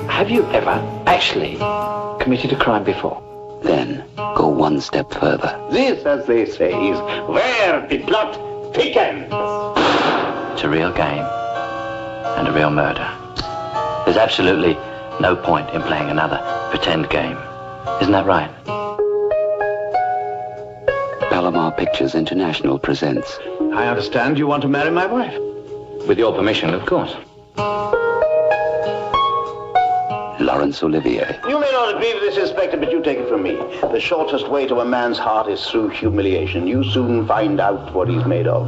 Have you ever actually committed a crime before? Then go one step further. This, as they say, is where the plot thickens. It's a real game and a real murder. There's absolutely no point in playing another pretend game. Isn't that right? Palomar Pictures International presents. I understand you want to marry my wife. With your permission, of course. Laurence Olivier. You may not agree with this, Inspector, but you take it from me. The shortest way to a man's heart is through humiliation. You soon find out what he's made of.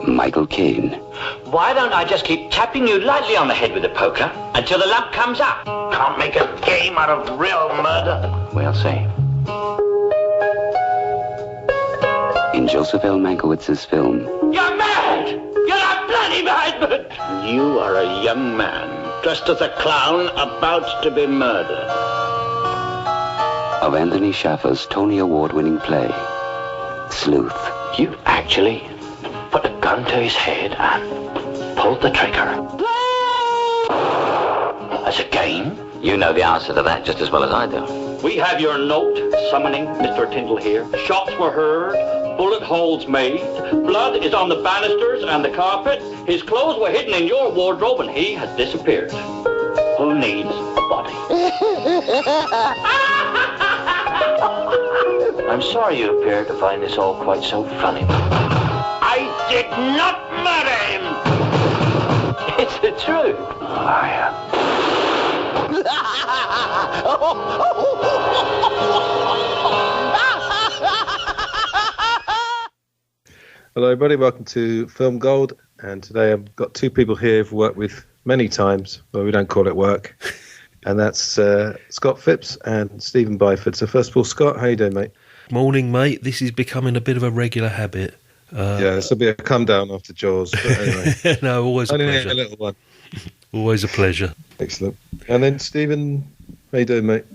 Michael Caine. Why don't I just keep tapping you lightly on the head with the poker until the lump comes up? Can't make a game out of real murder. We'll see. In Joseph L. Mankiewicz's film. You're mad! You're a bloody madman! You are a young man, dressed as a clown, about to be murdered. Of Antony Schaffer's Tony Award-winning play, Sleuth. You actually put a gun to his head and pulled the trigger. As a game? You know the answer to that just as well as I do. We have your note summoning Mr. Tyndall here. Shots were heard, bullet holes made, blood is on the banisters and the carpet. His clothes were hidden in your wardrobe and he has disappeared. Who needs a body? I'm sorry you appear to find this all quite so funny. I did not murder him! It's the truth. Liar. Hello everybody, welcome to Film Gold, and today I've got two people here who've worked with many times, but we don't call it work, and that's Scott Phipps and Steven Byford. So first of all, Scott, how you doing, mate? Morning, mate. This is becoming a bit of a regular habit. Yeah, this will be a come down after Jaws, but anyway. No, always a only pleasure. a little one. Always a pleasure. Excellent. And then Steven, how you doing, mate?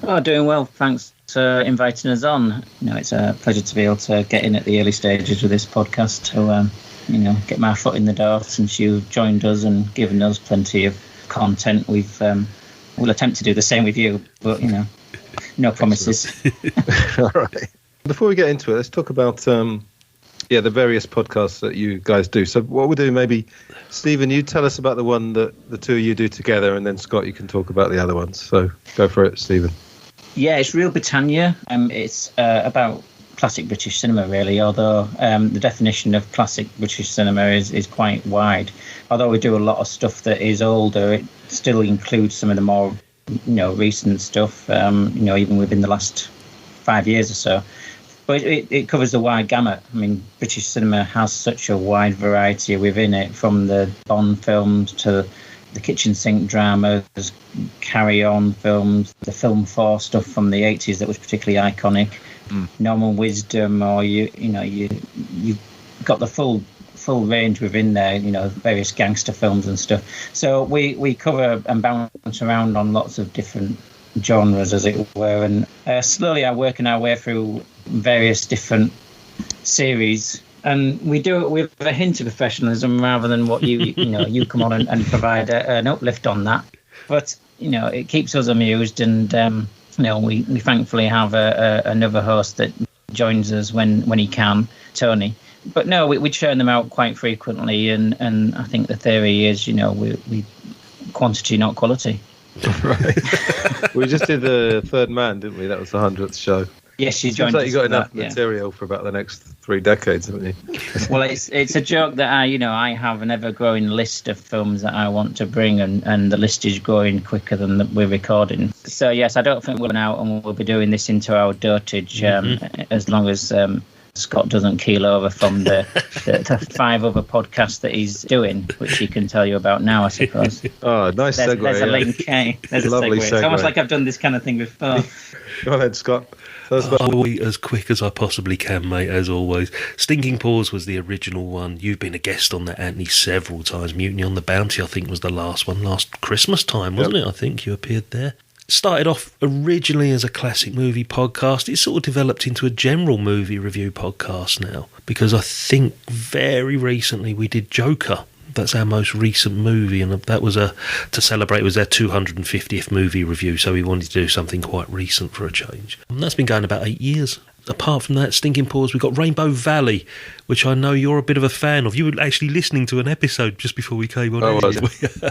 Oh, doing well. Thanks for inviting us on. You know, it's a pleasure to be able to get in at the early stages with this podcast to, get my foot in the door since you've joined us and given us plenty of content. We'll attempt to do the same with you, but, no promises. All right. Before we get into it, let's talk about the various podcasts that you guys do. So what we'll do, maybe, Steven, you tell us about the one that the two of you do together, and then Scott, you can talk about the other ones. So go for it, Steven. Yeah, it's Reel Britannia. It's about classic British cinema, really, although the definition of classic British cinema is quite wide. Although we do a lot of stuff that is older, it still includes some of the more recent stuff, even within the last 5 years or so. But it covers the wide gamut. I mean, British cinema has such a wide variety within it, from the Bond films to the kitchen sink dramas, carry-on films, the film 4 stuff from the 80s that was particularly iconic, Norman Wisdom, or you've got the full range within there, various gangster films and stuff. So we cover and bounce around on lots of different genres, as it were, and slowly are working our way through various different series, and we do it with a hint of professionalism rather than what you come on and provide an uplift on that. But it keeps us amused, and we thankfully have another host that joins us when he can, Tony. But no, we churn them out quite frequently, and I think the theory is we quantity, not quality. Right. We just did the Third Man, didn't we? That was the 100th show. Yes, you joined us. Like you got enough material for about the next 3 decades, haven't you? Well, it's a joke that I have an ever-growing list of films that I want to bring, and the list is growing quicker than we're recording. So yes, I don't think we'll run out, and we'll be doing this into our dotage as long as Scott doesn't keel over from the 5 other podcasts that he's doing, which he can tell you about now, I suppose. Oh, nice segue. There's a link. There's a Lovely segue. It's almost like I've done this kind of thing before. Go ahead, Scott. I'll be as quick as I possibly can, mate, as always. Stinking Paws was the original one. You've been a guest on that, Antony, several times. Mutiny on the Bounty, I think, was the last one. Last Christmas time, wasn't it? I think you appeared there. Started off originally as a classic movie podcast. It's sort of developed into a general movie review podcast now, because I think very recently we did Joker. That's our most recent movie, and that was to celebrate. It was their 250th movie review, so we wanted to do something quite recent for a change. And that's been going about 8 years. Apart from that, Stinking Paws, we've got Rainbow Valley, which I know you're a bit of a fan of. You were actually listening to an episode just before we came on.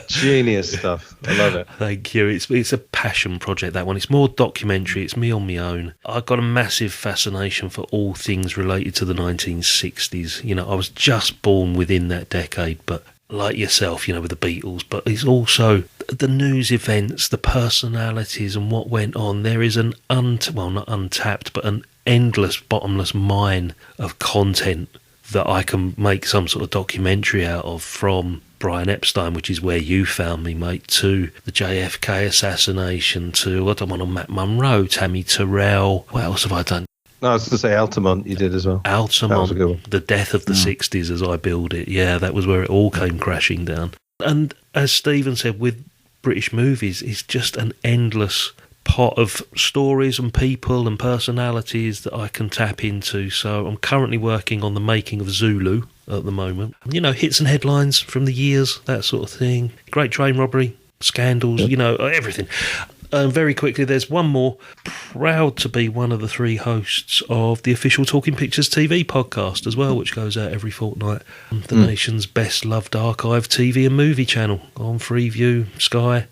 Genius stuff. I love it. Thank you. It's a passion project, that one. It's more documentary. It's me on my own. I've got a massive fascination for all things related to the 1960s. You know, I was just born within that decade, but like yourself, you know, with the Beatles, but it's also the news events, the personalities and what went on. There is an not untapped, but an endless, bottomless mine of content that I can make some sort of documentary out of, from Brian Epstein, which is where you found me, mate, to the JFK assassination, to, I don't want to, Matt Monroe, Tammy Terrell. What else have I done? No, I was going to say Altamont you did as well. Altamont, the death of the 60s as I build it. Yeah, that was where it all came crashing down. And as Stephen said, with British movies, it's just an endless pot of stories and people and personalities that I can tap into. So I'm currently working on the making of Zulu at the moment. You know, hits and headlines from the years, that sort of thing. Great train robbery, scandals, you know, everything. Very quickly, there's one more. Proud to be one of the 3 hosts of the official Talking Pictures TV podcast as well, which goes out every fortnight. The nation's best loved archive TV and movie channel on Freeview, Sky,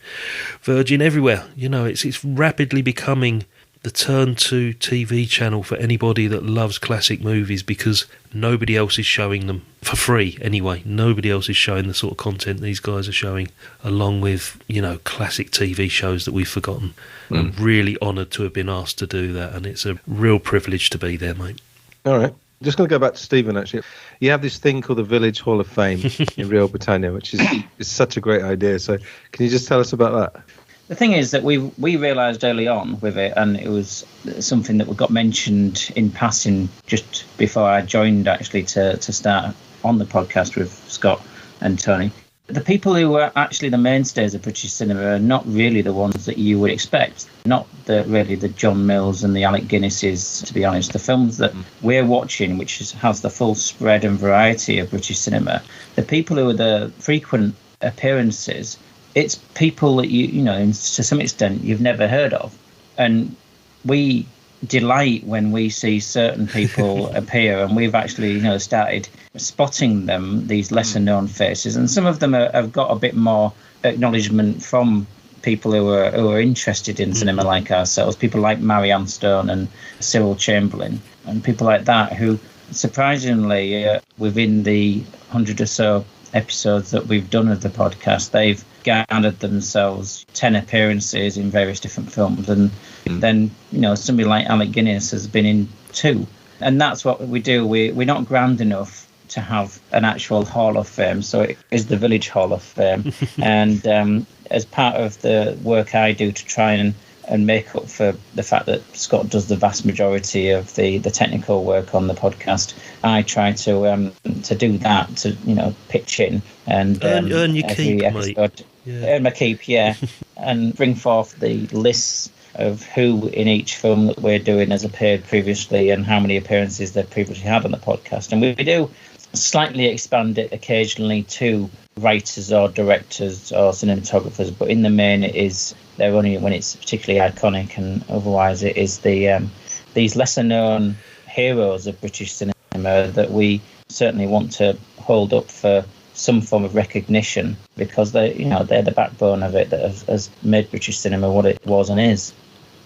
Virgin, everywhere. You know, it's rapidly becoming the turn to TV channel for anybody that loves classic movies, because nobody else is showing them for free anyway. Nobody else is showing the sort of content these guys are showing, along with, you know, classic TV shows that we've forgotten. I'm really honoured to have been asked to do that, and it's a real privilege to be there, mate. All right. Just going to go back to Stephen, actually. You have this thing called the Village Hall of Fame in Reel Britannia, which is such a great idea. So can you just tell us about that? The thing is that we realised early on with it, and it was something that got mentioned in passing just before I joined, actually, to start on the podcast with Scott and Tony. The people who were actually the mainstays of British cinema are not really the ones that you would expect. Not really the John Mills and the Alec Guinnesses, to be honest. The films that we're watching, which has the full spread and variety of British cinema, the people who are the frequent appearances, it's people that you know, to some extent, you've never heard of. And we delight when we see certain people appear, and we've actually, you know, started spotting them, these lesser known faces, and some of them have got a bit more acknowledgement from people who are interested in cinema like ourselves, people like Marianne Stone and Cyril Chamberlain, and people like that who, surprisingly, within the 100 or so episodes that we've done of the podcast, they've garnered themselves 10 appearances in various different films, and then, you know, somebody like Alec Guinness has been in 2, and that's what we do. We're not grand enough to have an actual Hall of Fame, so it is the Village Hall of Fame. And as part of the work I do to try and make up for the fact that Scott does the vast majority of the technical work on the podcast, I try to do that, to, you know, pitch in and earn your keep, episode, mate. Yeah. Earn my keep, yeah, and bring forth the lists of who in each film that we're doing has appeared previously and how many appearances they've previously had on the podcast. And we do slightly expand it occasionally to writers or directors or cinematographers, but in the main it is, they're only when it's particularly iconic, and otherwise it is these lesser known heroes of British cinema that we certainly want to hold up for some form of recognition, because they're the backbone of it that has made British cinema what it was and is.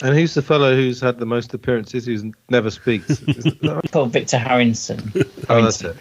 And who's the fellow who's had the most appearances, who's never speaks? Called Victor Harrinson. Oh, that's it.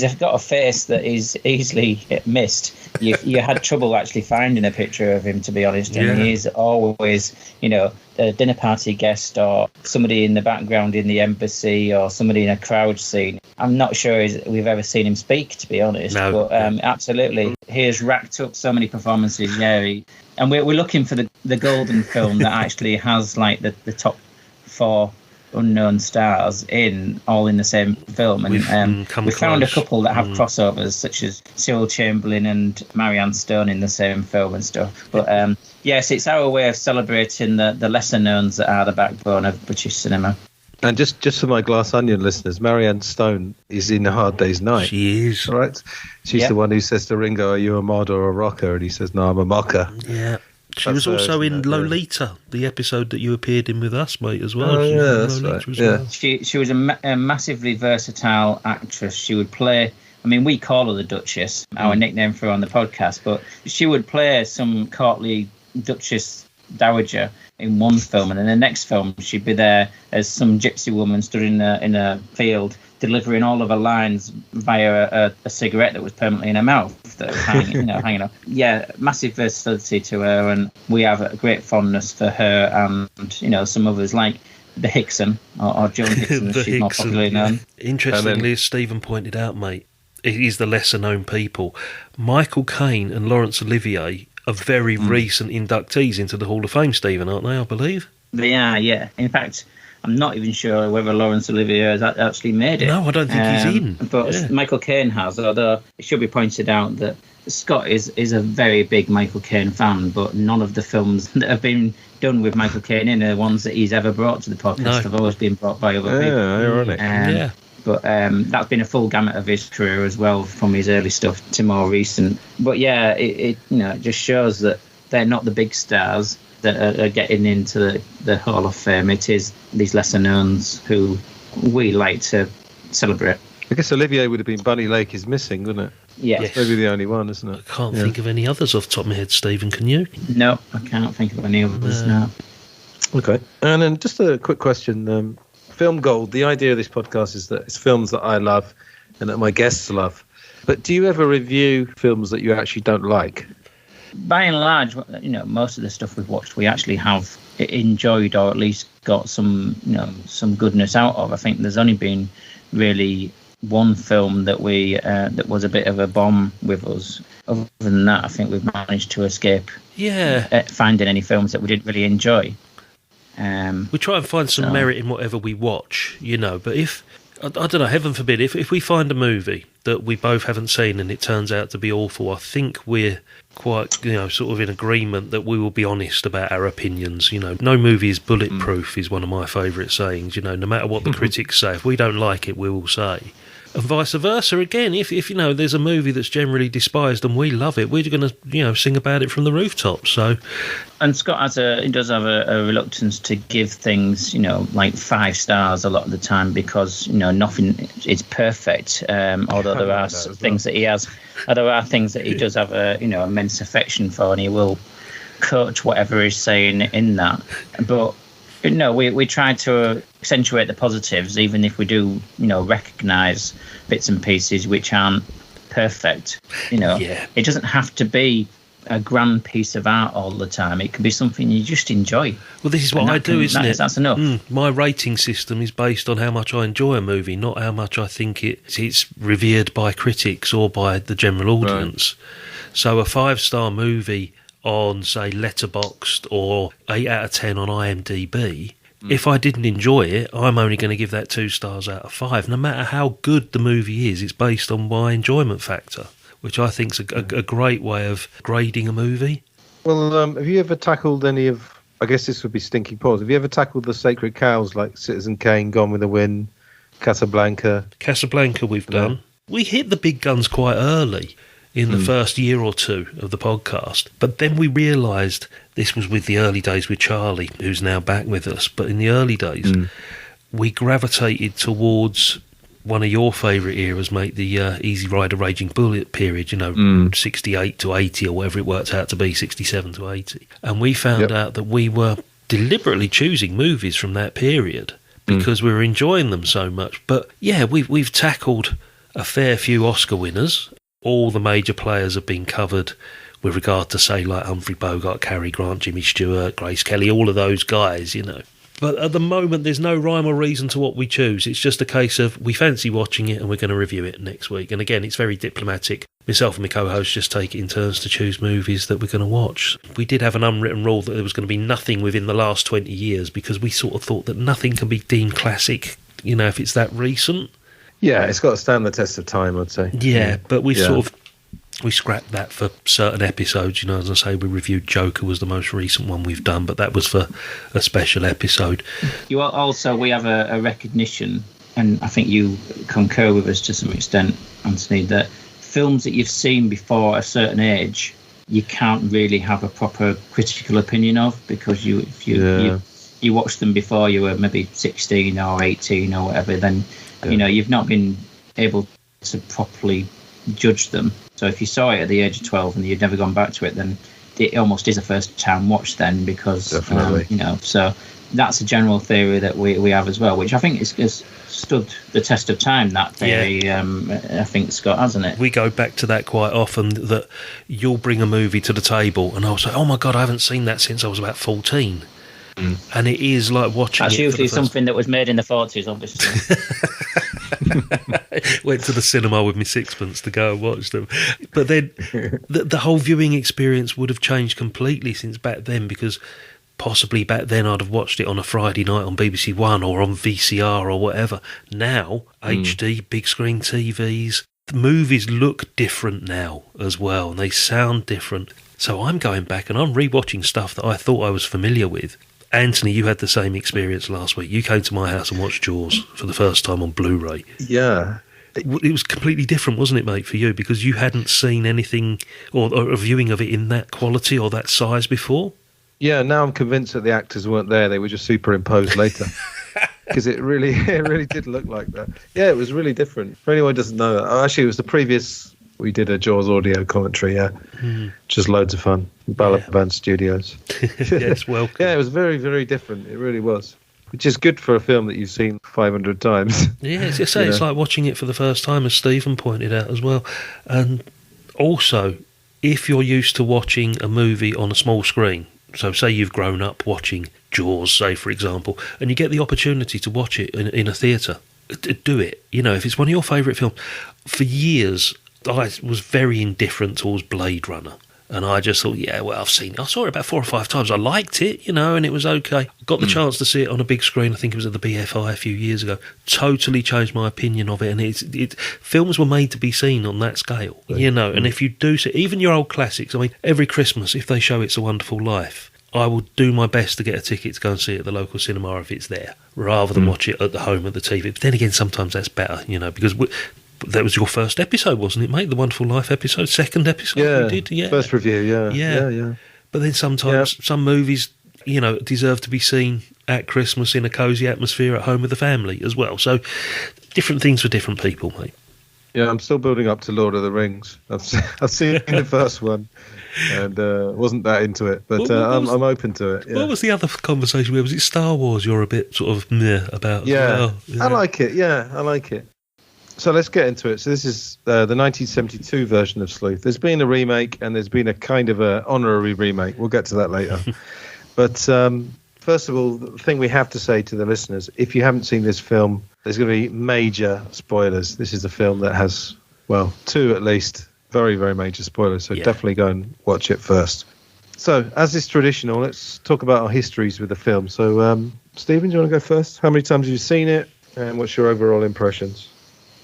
he's got a face that is easily missed. You had trouble actually finding a picture of him, to be honest. And he's always, a dinner party guest or somebody in the background in the embassy or somebody in a crowd scene. I'm not sure we've ever seen him speak, to be honest. No. But absolutely, he has racked up so many performances. And we're looking for the golden film that actually has like the top 4 unknown stars all in the same film, and we found a couple that have crossovers, such as Cyril Chamberlain and Marianne Stone in the same film and stuff. But yes, it's our way of celebrating the lesser knowns that are the backbone of British cinema. And just for my Glass Onion listeners, Marianne Stone is in A Hard Day's Night. She is. Right? She's the one who says to Ringo, "Are you a mod or a rocker?" And he says, "No, I'm a mocker." Yeah. She was also in Lolita, the episode that you appeared in with us, mate, as well. Oh, that's right. Well. She was a massively versatile actress. She would play... I mean, we call her the Duchess, our nickname for her on the podcast, but she would play some courtly Duchess Dowager in one film, and in the next film she'd be there as some gypsy woman stood in a field delivering all of her lines via a cigarette that was permanently in her mouth that was hanging up. Yeah, massive versatility to her, and we have a great fondness for her and some others like the Hickson or Joan Hickson, as she's more popularly known. Interestingly, as Stephen pointed out, mate, it is the lesser known people. Michael Caine and Laurence Olivier are very recent inductees into the Hall of Fame, Stephen, aren't they, I believe? They are, yeah. In fact, I'm not even sure whether Laurence Olivier has actually made it. No, I don't think he's in. But Michael Caine has, although it should be pointed out that Scott is a very big Michael Caine fan, but none of the films that have been done with Michael Caine in are ones that he's ever brought to the podcast. They've always been brought by other people. Ironic. But that's been a full gamut of his career as well, from his early stuff to more recent. But yeah, it just shows that they're not the big stars that are getting into the Hall of Fame. It is these lesser knowns who we like to celebrate. I guess Olivier would have been Bunny Lake is Missing, wouldn't it? Yes. Maybe the only one, isn't it? I can't think of any others off the top of my head, Stephen, can you? No, I can't think of any others now. Okay. And then just a quick question. Film Gold, the idea of this podcast is that it's films that I love and that my guests love. But do you ever review films that you actually don't like? By and large, most of the stuff we've watched, we actually have enjoyed, or at least got some goodness out of. I think there's only been really one film that that was a bit of a bomb with us. Other than that, I think we've managed to escape finding any films that we didn't really enjoy. We try and find some merit in whatever we watch, but if, I don't know, heaven forbid, if we find a movie that we both haven't seen and it turns out to be awful, I think we're quite, sort of in agreement that we will be honest about our opinions. No movie is bulletproof is one of my favourite sayings. No matter what the critics say, if we don't like it, we will say. And vice versa, again, if there's a movie that's generally despised and we love it, we're going to, sing about it from the rooftops. So, and Scott does have a reluctance to give things, like 5 stars a lot of the time because, nothing is perfect. Although there are things that he has, there are things that he does have immense affection for, and he will coach whatever he's saying in that. But we try to accentuate the positives, even if we do, recognise bits and pieces which aren't perfect. It doesn't have to be a grand piece of art all the time. It can be something you just enjoy. Well, this is what I do, isn't it? That's enough. My rating system is based on how much I enjoy a movie, not how much I think it's revered by critics or by the general audience. Right. So a 5-star movie on, say, Letterboxd or 8 out of 10 on IMDb, if I didn't enjoy it, I'm only going to give that 2 stars out of 5. No matter how good the movie is, it's based on my enjoyment factor, which I think is a great way of grading a movie. Well, have you ever tackled any of, I guess this would be Stinking Paws, have you ever tackled the sacred cows like Citizen Caine, Gone with the Wind, Casablanca? Casablanca we've done. We hit the big guns quite early in the first year or two of the podcast. But then we realised, this was with the early days with Charlie, who's now back with us, but in the early days, we gravitated towards one of your favourite eras, mate, the Easy Rider Raging Bullet period, 68 to 80 or whatever it worked out to be, 67 to 80. And we found out that we were deliberately choosing movies from that period because we were enjoying them so much. But yeah, we've tackled a fair few Oscar winners. All the major players have been covered with regard to, say, like Humphrey Bogart, Cary Grant, Jimmy Stewart, Grace Kelly, all of those guys, you know. But at the moment, there's no rhyme or reason to what we choose. It's just a case of we fancy watching it and we're going to review it next week. And again, it's very diplomatic. Myself and my co-host just take it in turns to choose movies that we're going to watch. We did have an unwritten rule that there was going to be nothing within the last 20 years because we sort of thought that nothing can be deemed classic, you know, if it's that recent. Yeah, it's got to stand the test of time, I'd say. Yeah, but we scrapped that for certain episodes. You know, as I say, we reviewed Joker was the most recent one we've done, but that was for a special episode. We have a recognition, and I think you concur with us to some extent, Antony, that films that you've seen before a certain age, you can't really have a proper critical opinion of because you watched them before you were maybe 16 or 18 or whatever, then you know you've not been able to properly judge them. So if you saw it at the age of 12 and you'd never gone back to it, then it almost is a first time watch then because you know. So that's a general theory that we have as well, which I think is stood the test of time. That theory, I think, Scott, hasn't it? We go back to that quite often. That you'll bring a movie to the table, and I'll say, "Oh my God, I haven't seen that since I was about 14." And it is like watching. That's usually something that was made in the 40s, obviously. Went to the cinema with me sixpence to go and watch them. But then the whole viewing experience would have changed completely since back then, because possibly back then I'd have watched it on a Friday night on BBC One or on VCR or whatever. Now, HD, big screen TVs, the movies look different now as well, and they sound different. So I'm going back and I'm rewatching stuff that I thought I was familiar with. Antony, you had the same experience last week. You came to my house and watched Jaws for the first time on Blu-ray. Yeah. It was completely different, wasn't it, mate, for you? Because you hadn't seen anything or a viewing of it in that quality or that size before? Yeah, now I'm convinced that the actors weren't there. They were just superimposed later. Because it really did look like that. Yeah, it was really different. For anyone who doesn't know that, actually, it was the previous... We did a Jaws audio commentary, just loads of fun. Balaban Studios. Yes, welcome. Yeah, it was very, very different. It really was. Which is good for a film that you've seen 500 times. Yeah, it's like watching it for the first time, as Stephen pointed out as well. And also, if you're used to watching a movie on a small screen, so say you've grown up watching Jaws, say, for example, and you get the opportunity to watch it in a theatre, do it. You know, if it's one of your favourite films. For years... I was very indifferent towards Blade Runner, and I just thought, I've seen it. I saw it about 4 or 5 times. I liked it, you know, and it was okay. Got the chance to see it on a big screen. I think it was at the BFI a few years ago. Totally changed my opinion of it, and films were made to be seen on that scale, you know. And if you do see even your old classics, I mean, every Christmas if they show It's a Wonderful Life, I will do my best to get a ticket to go and see it at the local cinema if it's there, rather than watch it at the home of the TV. But then again, sometimes that's better, you know, because that was your first episode, wasn't it, mate? The Wonderful Life episode, second episode we did, first review, yeah. But then sometimes some movies, you know, deserve to be seen at Christmas in a cosy atmosphere at home with the family as well. So different things for different people, mate. Yeah, I'm still building up to Lord of the Rings. I've seen the first one and wasn't that into it, but I'm open to it. Yeah. What was the other conversation? Was it Star Wars? You're a bit sort of meh about. Yeah, I like it. Yeah, I like it. So let's get into it. So this is the 1972 version of Sleuth. There's been a remake and there's been a kind of a honorary remake. We'll get to that later. But first of all, the thing we have to say to the listeners, if you haven't seen this film, there's going to be major spoilers. This is a film that has, 2 at least, very, very major spoilers. So definitely go and watch it first. So as is traditional, let's talk about our histories with the film. So Stephen, do you want to go first? How many times have you seen it and what's your overall impressions?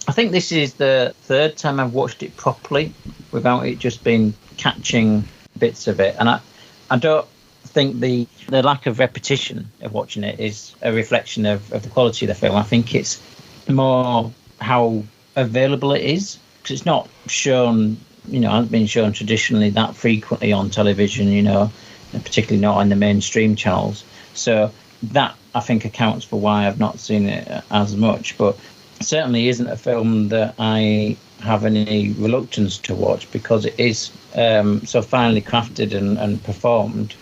I think this is the third time I've watched it properly without it just being catching bits of it. And I don't think the lack of repetition of watching it is a reflection of the quality of the film. I think it's more how available it is, because it's not shown, you know, hasn't been shown traditionally that frequently on television, you know, and particularly not on the mainstream channels. So that, I think, accounts for why I've not seen it as much. But certainly isn't a film that I have any reluctance to watch, because it is so finely crafted and performed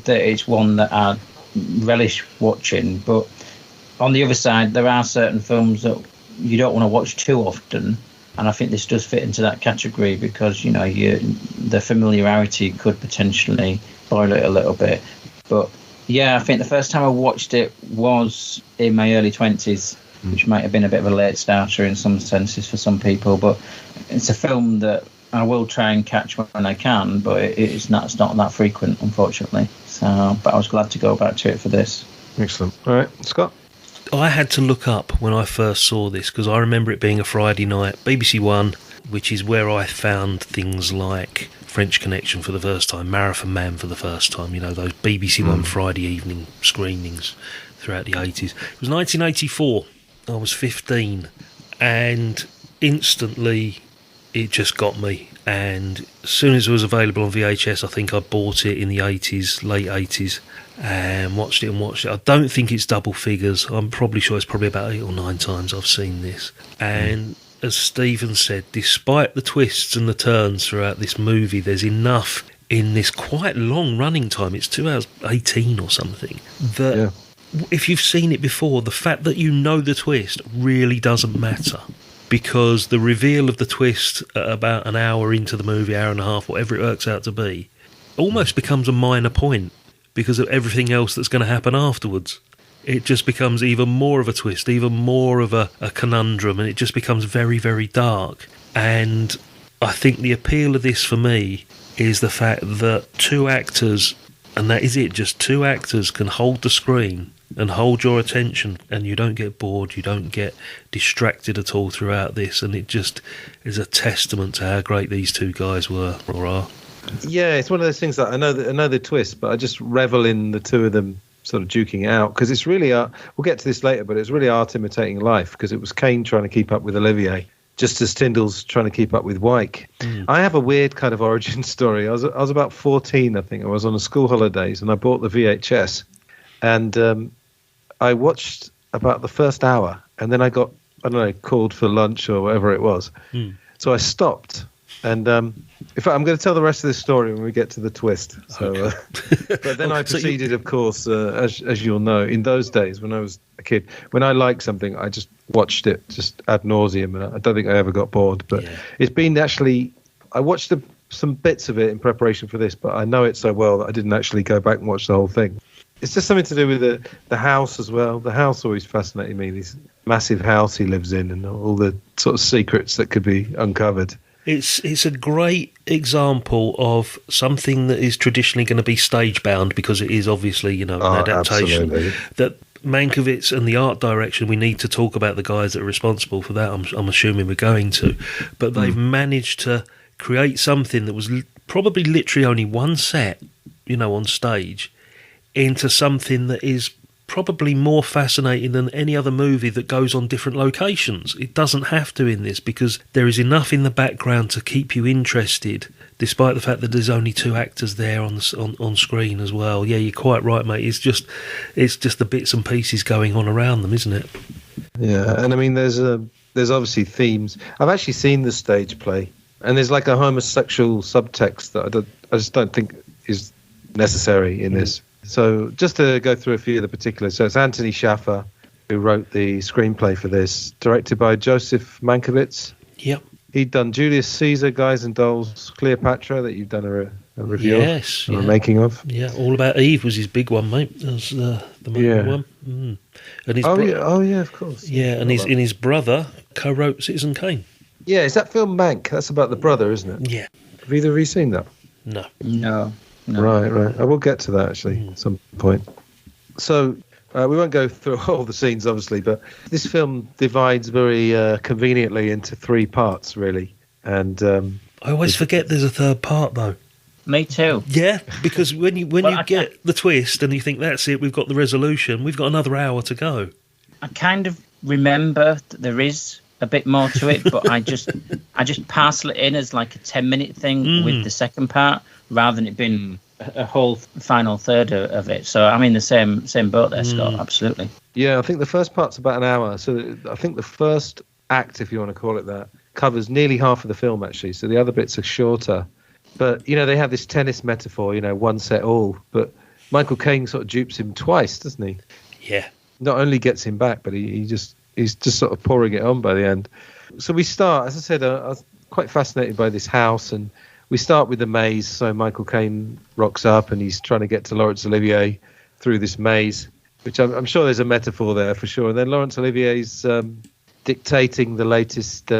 that it's one that I relish watching. But on the other side, there are certain films that you don't want to watch too often, And I think this does fit into that category because, the familiarity could potentially spoil it a little bit. But yeah, I think the first time I watched it was in my early 20s, which might have been a bit of a late starter in some senses for some people. But it's a film that I will try and catch when I can, but it's not that frequent, unfortunately. So, but I was glad to go back to it for this. Excellent. All right, Scott? I had to look up when I first saw this because I remember it being a Friday night, BBC One, which is where I found things like French Connection for the first time, Marathon Man for the first time, those BBC One Friday evening screenings throughout the 80s. It was 1984. I was 15, and instantly it just got me. And as soon as it was available on VHS, I think I bought it in the 80s, late 80s, and watched it. I don't think it's double figures. I'm probably sure it's probably about 8 or 9 times I've seen this. And as Steven said, despite the twists and the turns throughout this movie, there's enough in this quite long running time. It's 2 hours 18 or something. That if you've seen it before, the fact that you know the twist really doesn't matter. Because the reveal of the twist at about an hour into the movie, hour and a half, whatever it works out to be, almost becomes a minor point because of everything else that's going to happen afterwards. It just becomes even more of a twist, even more of a conundrum, and it just becomes very, very dark. And I think the appeal of this for me is the fact that 2 actors, and that is it, just 2 actors can hold the screen and hold your attention, and you don't get bored, you don't get distracted at all throughout this, and it just is a testament to how great these 2 guys were or are. Yeah, it's one of those things that I know the twist, but I just revel in the 2 of them sort of duking it out, because it's really we'll get to this later, but it's really art imitating life, because it was Caine trying to keep up with Olivier, just as Tyndall's trying to keep up with Wyke. I have a weird kind of origin story. I was about 14, I think. I was on a school holidays, and I bought the VHS, and I watched about the first hour, and then I got, called for lunch or whatever it was. So I stopped, and in fact, I'm going to tell the rest of this story when we get to the twist. So, but then I proceeded, of course, as you'll know, in those days when I was a kid, when I liked something, I just watched it just ad nauseum, and I don't think I ever got bored. But it's been I watched some bits of it in preparation for this, but I know it so well that I didn't actually go back and watch the whole thing. It's just something to do with the house as well. The house always fascinated me, this massive house he lives in and all the sort of secrets that could be uncovered. It's a great example of something that is traditionally going to be stage bound, because it is obviously, an adaptation. Absolutely. That Mankiewicz and the art direction, we need to talk about the guys that are responsible for that. I'm assuming we're going to. But they've managed to create something that was probably literally only one set, on stage, into something that is probably more fascinating than any other movie that goes on different locations. It doesn't have to in this, because there is enough in the background to keep you interested, despite the fact that there's only 2 actors there on screen as well. Yeah, you're quite right, mate. It's just the bits and pieces going on around them, isn't it? Yeah, and I mean, there's obviously themes. I've actually seen the stage play, and there's like a homosexual subtext that I just don't think is necessary in this. So just to go through a few of the particulars. So it's Antony Schaffer who wrote the screenplay for this, directed by Joseph Mankiewicz. Yep. He'd done Julius Caesar, Guys and Dolls, Cleopatra, that you've done a review of, a making of. Yeah, All About Eve was his big one, mate. That was the main one. And his of course. Yeah, and his brother co-wrote Citizen Caine. Yeah, is that film Mank? That's about the brother, isn't it? Yeah. Have either of you seen that? No. No. Right. I will get to that actually at some point. So we won't go through all the scenes, obviously, but this film divides very conveniently into 3 parts, really. And I always forget there's a 3rd part, though. Me too. Yeah, because when you get the twist and you think that's it, we've got the resolution, we've got another hour to go. I kind of remember that there is a bit more to it, but I just parcel it in as like a 10-minute thing with the second part, rather than it being a whole final third of it. So I'm in the same boat there, Scott. Absolutely. Yeah, I think the first part's about an hour. So I think the first act, if you want to call it that, covers nearly half of the film actually. So the other bits are shorter. But they have this tennis metaphor, one set all. But Michael Caine sort of dupes him twice, doesn't he? Yeah. Not only gets him back, but he just he's just sort of pouring it on by the end. So we start, as I said, I was quite fascinated by this house, and we start with the maze. So Michael Caine rocks up and he's trying to get to Laurence Olivier through this maze, which I'm sure there's a metaphor there for sure. And then Laurence Olivier's dictating the latest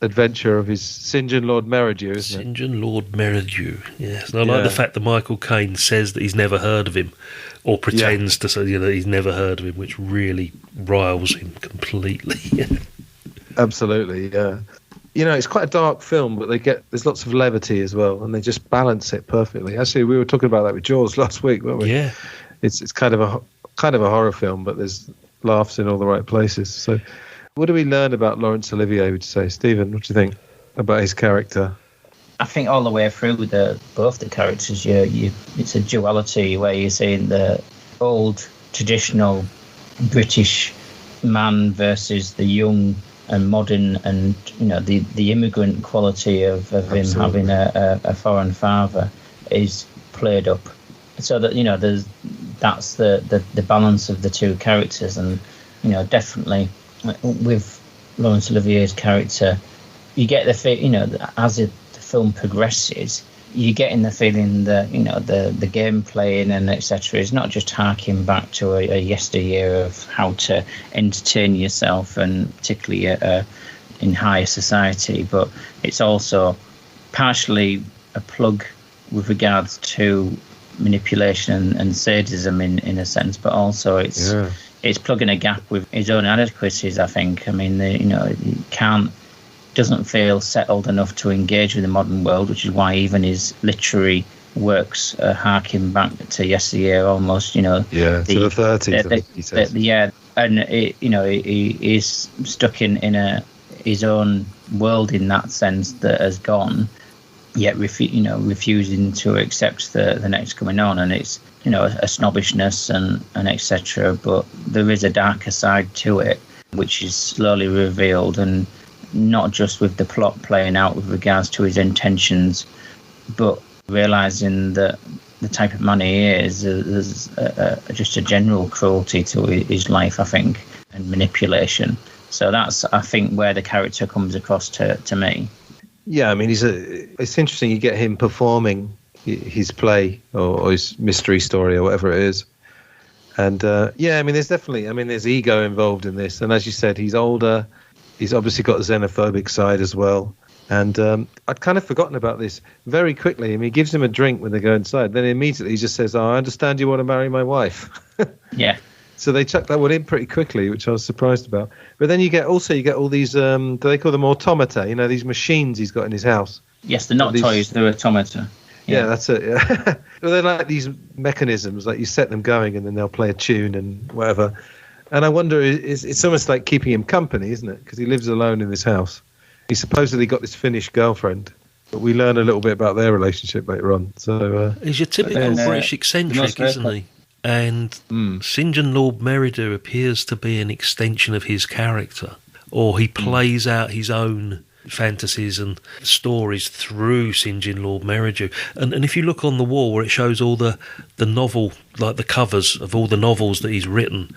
adventure of his St. John Lord Merridew, isn't it? St. John Lord Merridew, yes. And I like the fact that Michael Caine says that he's never heard of him, or pretends to say that he's never heard of him, which really riles him completely. Absolutely, yeah. It's quite a dark film, but there's lots of levity as well, and they just balance it perfectly. Actually, we were talking about that with Jaws last week, weren't we? Yeah. It's kind of a horror film, but there's laughs in all the right places. So, what do we learn about Laurence Olivier, would you say? Stephen, what do you think about his character? I think all the way through with both the characters, it's a duality where you're seeing the old, traditional British man versus the young and modern, and the immigrant quality of him having a foreign father is played up. So that that's the balance of the two characters, and definitely with Laurence Olivier's character, you get the as the film progresses, you're getting the feeling that the gameplay and etc. is not just harking back to a yesteryear of how to entertain yourself, and particularly in higher society, but it's also partially a plug with regards to manipulation and sadism in a sense, but also it's plugging a gap with his own inadequacies, I think. I mean, he doesn't feel settled enough to engage with the modern world, which is why even his literary works are harking back to yesteryear almost, to the 30s, I think he says. And he is stuck in his own world in that sense that has gone, yet refusing to accept the next coming on, and it's a snobbishness and etc. But there is a darker side to it, which is slowly revealed, and not just with the plot playing out with regards to his intentions, but realizing that the type of man he is, there's just a general cruelty to his life, I think, and manipulation. So that's, I think, where the character comes across to me. Yeah, I mean, it's interesting. You get him performing his play or his mystery story or whatever it is. And there's ego involved in this. And as you said, he's older. He's obviously got a xenophobic side as well. And I'd kind of forgotten about this very quickly. I mean, he gives him a drink when they go inside. Then immediately he just says, I understand you want to marry my wife. Yeah. So they chucked that one in pretty quickly, which I was surprised about. But then you get all these, do they call them automata? These machines he's got in his house. Yes, they're not toys, they're automata. Yeah, that's it. Yeah. Well, they're like these mechanisms, like you set them going and then they'll play a tune and whatever. And I wonder, it's almost like keeping him company, isn't it? Because he lives alone in this house. He supposedly got this Finnish girlfriend, but we learn a little bit about their relationship later on. So he's your typical British eccentric, isn't he? And St. John Lord Merridew appears to be an extension of his character, or he plays out his own fantasies and stories through St. John Lord Merridew. And if you look on the wall where it shows all the novel, like the covers of all the novels that he's written,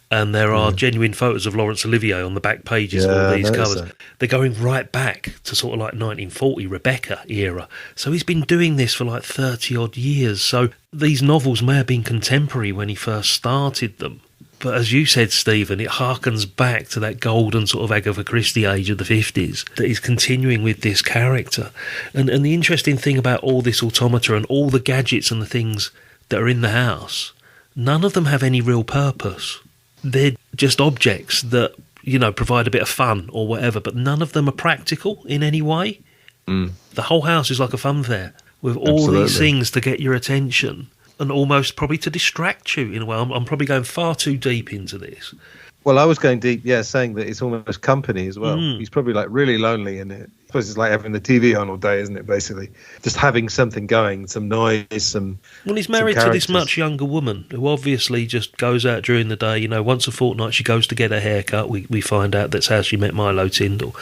and there are genuine photos of Laurence Olivier on the back pages of all these covers. That. They're going right back to sort of like 1940 Rebecca era. So he's been doing this for like 30 odd years. So these novels may have been contemporary when he first started them. But as you said, Stephen, it harkens back to that golden sort of Agatha Christie age of the 50s that he's continuing with this character. And the interesting thing about all this automata and all the gadgets and the things that are in the house, none of them have any real purpose. They're just objects that, provide a bit of fun or whatever, but none of them are practical in any way. The whole house is like a fun fair with all these things to get your attention and almost probably to distract you in a way. I'm probably going far too deep into this. Well, I was going deep, saying that it's almost company as well. He's probably like really lonely, and suppose it's like having the TV on all day, isn't it? Basically, just having something going, some noise, some. Well, he's married to this much younger woman who obviously just goes out during the day. You know, once a fortnight she goes to get a haircut. We find out that's how she met Milo Tyndall,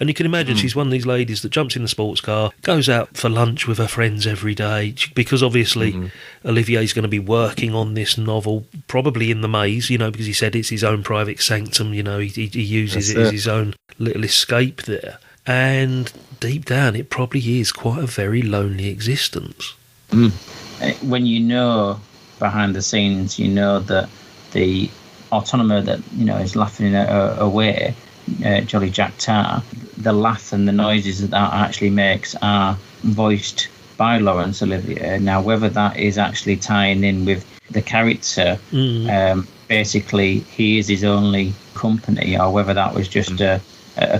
and you can imagine she's one of these ladies that jumps in the sports car, goes out for lunch with her friends every day, because obviously Olivier's going to be working on this novel, probably in the maze. You know, because he said it's his own private sanctum. You know, he uses it as his own little escape there. And deep down, it probably is quite a very lonely existence. When you know behind the scenes, you know that the autonomer that, you know, is laughing away, Jolly Jack Tar, the laugh and the noises that actually makes are voiced by Laurence Olivier. Now, whether that is actually tying in with the character, basically he is his only company, or whether that was just a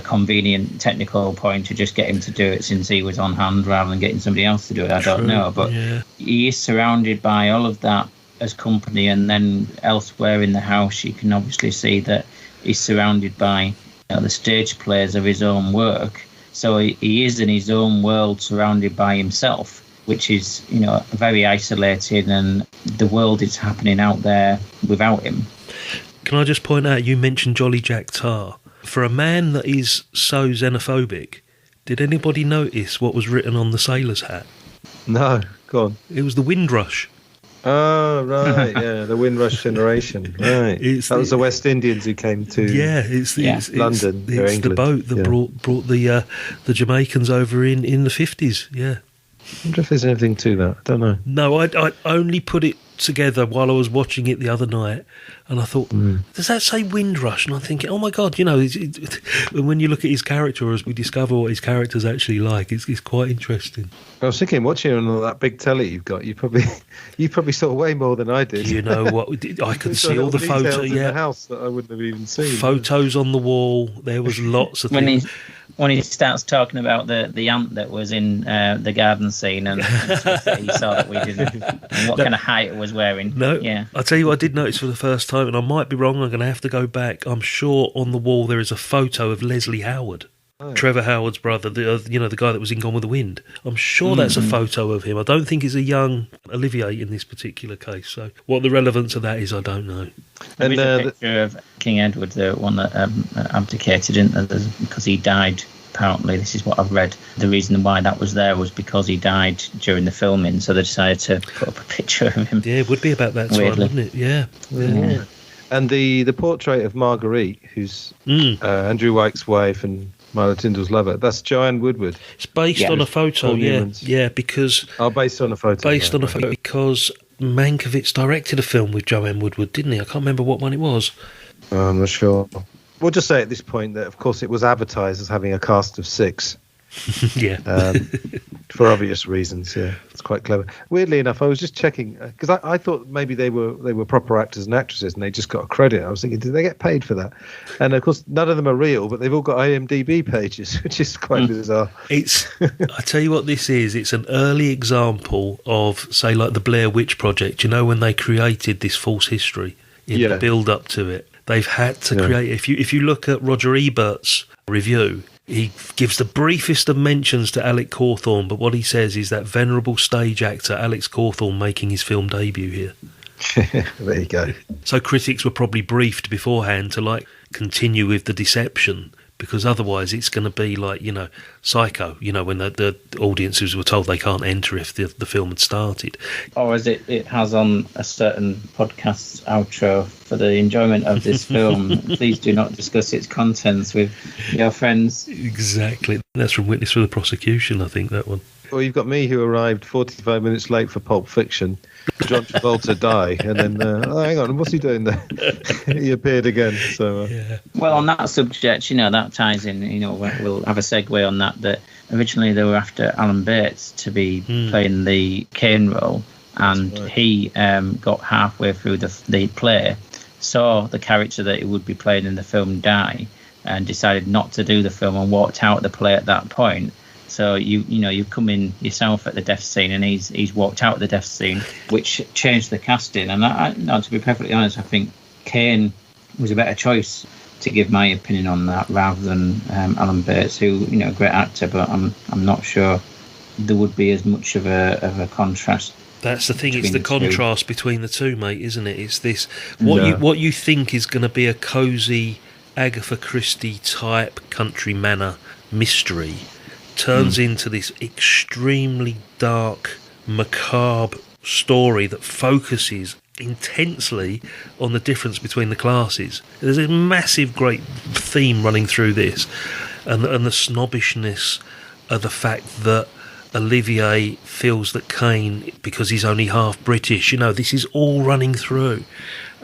convenient technical point to just get him to do it since he was on hand rather than getting somebody else to do it. I don't know, but he is surrounded by all of that as company, and then elsewhere in the house you can obviously see that he's surrounded by the stage plays of his own work. So he is in his own world, surrounded by himself, which is, you know, very isolated, and the world is happening out there without him. Can I just point out, you mentioned Jolly Jack Tar. For a man that is so xenophobic, did anybody notice what was written on the sailor's hat? No, go on. It was the Windrush. Oh, right, yeah, the Windrush generation, right. That was the West Indians who came to London, it's England. The boat that brought the Jamaicans over in the 50s, yeah. I wonder if there's anything to that. I don't know. No, I only put it together while I was watching it the other night, and I thought, does that say Windrush? And I'm thinking, oh my God, you know, when you look at his character, as we discover what his character's actually like, it's quite interesting. I was thinking, watching on all that big telly you've got, you probably saw way more than I did. You know what? I could see all the photos in the house that I wouldn't have even seen. Photos on the wall. There was lots of things. When he starts talking about the ant that was in the garden scene and stuff that he saw that we didn't, and what kind of height it was wearing. No, yeah. I'll tell you what I did notice for the first time, and I might be wrong, I'm going to have to go back. I'm sure on the wall there is a photo of Leslie Howard. Oh. Trevor Howard's brother, the guy that was in Gone with the Wind. I'm sure that's a photo of him. I don't think it's a young Olivier in this particular case. So what the relevance of that is, I don't know. There is a picture of King Edward, the one that abdicated, because he died. Apparently, this is what I've read. The reason why that was there was because he died during the filming, so they decided to put up a picture of him. Yeah, it would be about that time, wouldn't it? Yeah. And the portrait of Marguerite, who's Andrew Wyke's wife and Milo Tyndall's lover, that's Joanne Woodward. It's based on a photo, because... Oh, based on a photo. Based on a photo, because Mankiewicz directed a film with Joanne Woodward, didn't he? I can't remember what one it was. I'm not sure. We'll just say at this point that, of course, it was advertised as having a cast of 6. For obvious reasons. Yeah, it's quite clever. Weirdly enough, I was just checking because I thought maybe they were proper actors and actresses and they just got a credit. I was thinking, did they get paid for that? And of course, none of them are real, but they've all got IMDb pages, which is quite bizarre. I tell you what this is. It's an early example of, say, like the Blair Witch Project. You know, when they created this false history in the build up to it. They've had to create. If you look at Roger Ebert's review, he gives the briefest of mentions to Alec Cawthorne, but what he says is that venerable stage actor Alex Cawthorne making his film debut here. There you go. So critics were probably briefed beforehand to continue with the deception, because otherwise it's going to be like, Psycho, when the audiences were told they can't enter if the film had started. Or as it has on a certain podcast outro, for the enjoyment of this film, please do not discuss its contents with your friends. Exactly. That's from Witness for the Prosecution, I think, that one. Well, you've got me who arrived 45 minutes late for Pulp Fiction. John Travolta die, and then hang on, what's he doing there? He appeared again. So well, on that subject, that ties in. We'll have a segue on that. That originally they were after Alan Bates to be playing the Caine role, and he got halfway through the play, saw the character that he would be playing in the film die, and decided not to do the film and walked out of the play at that point. So you come in yourself at the death scene, and he's walked out of the death scene, which changed the casting. And to be perfectly honest, I think Caine was a better choice to give my opinion on that rather than Alan Bates, who, a great actor, but I'm not sure there would be as much of a contrast. That's the thing. It's the contrast between the two, mate, isn't it? It's this what you think is going to be a cosy Agatha Christie type country manor mystery turns into this extremely dark, macabre story that focuses intensely on the difference between the classes. There's a massive, great theme running through this, and the snobbishness of the fact that Olivier feels that Caine, because he's only half British, this is all running through.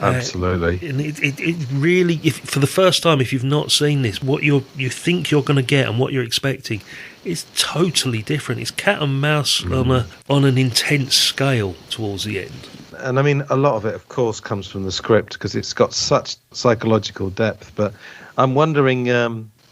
Absolutely. And it really, for the first time, if you've not seen this, what you think you're going to get and what you're expecting is totally different. It's cat and mouse on an intense scale towards the end. And I mean, a lot of it, of course, comes from the script because it's got such psychological depth. But I'm wondering,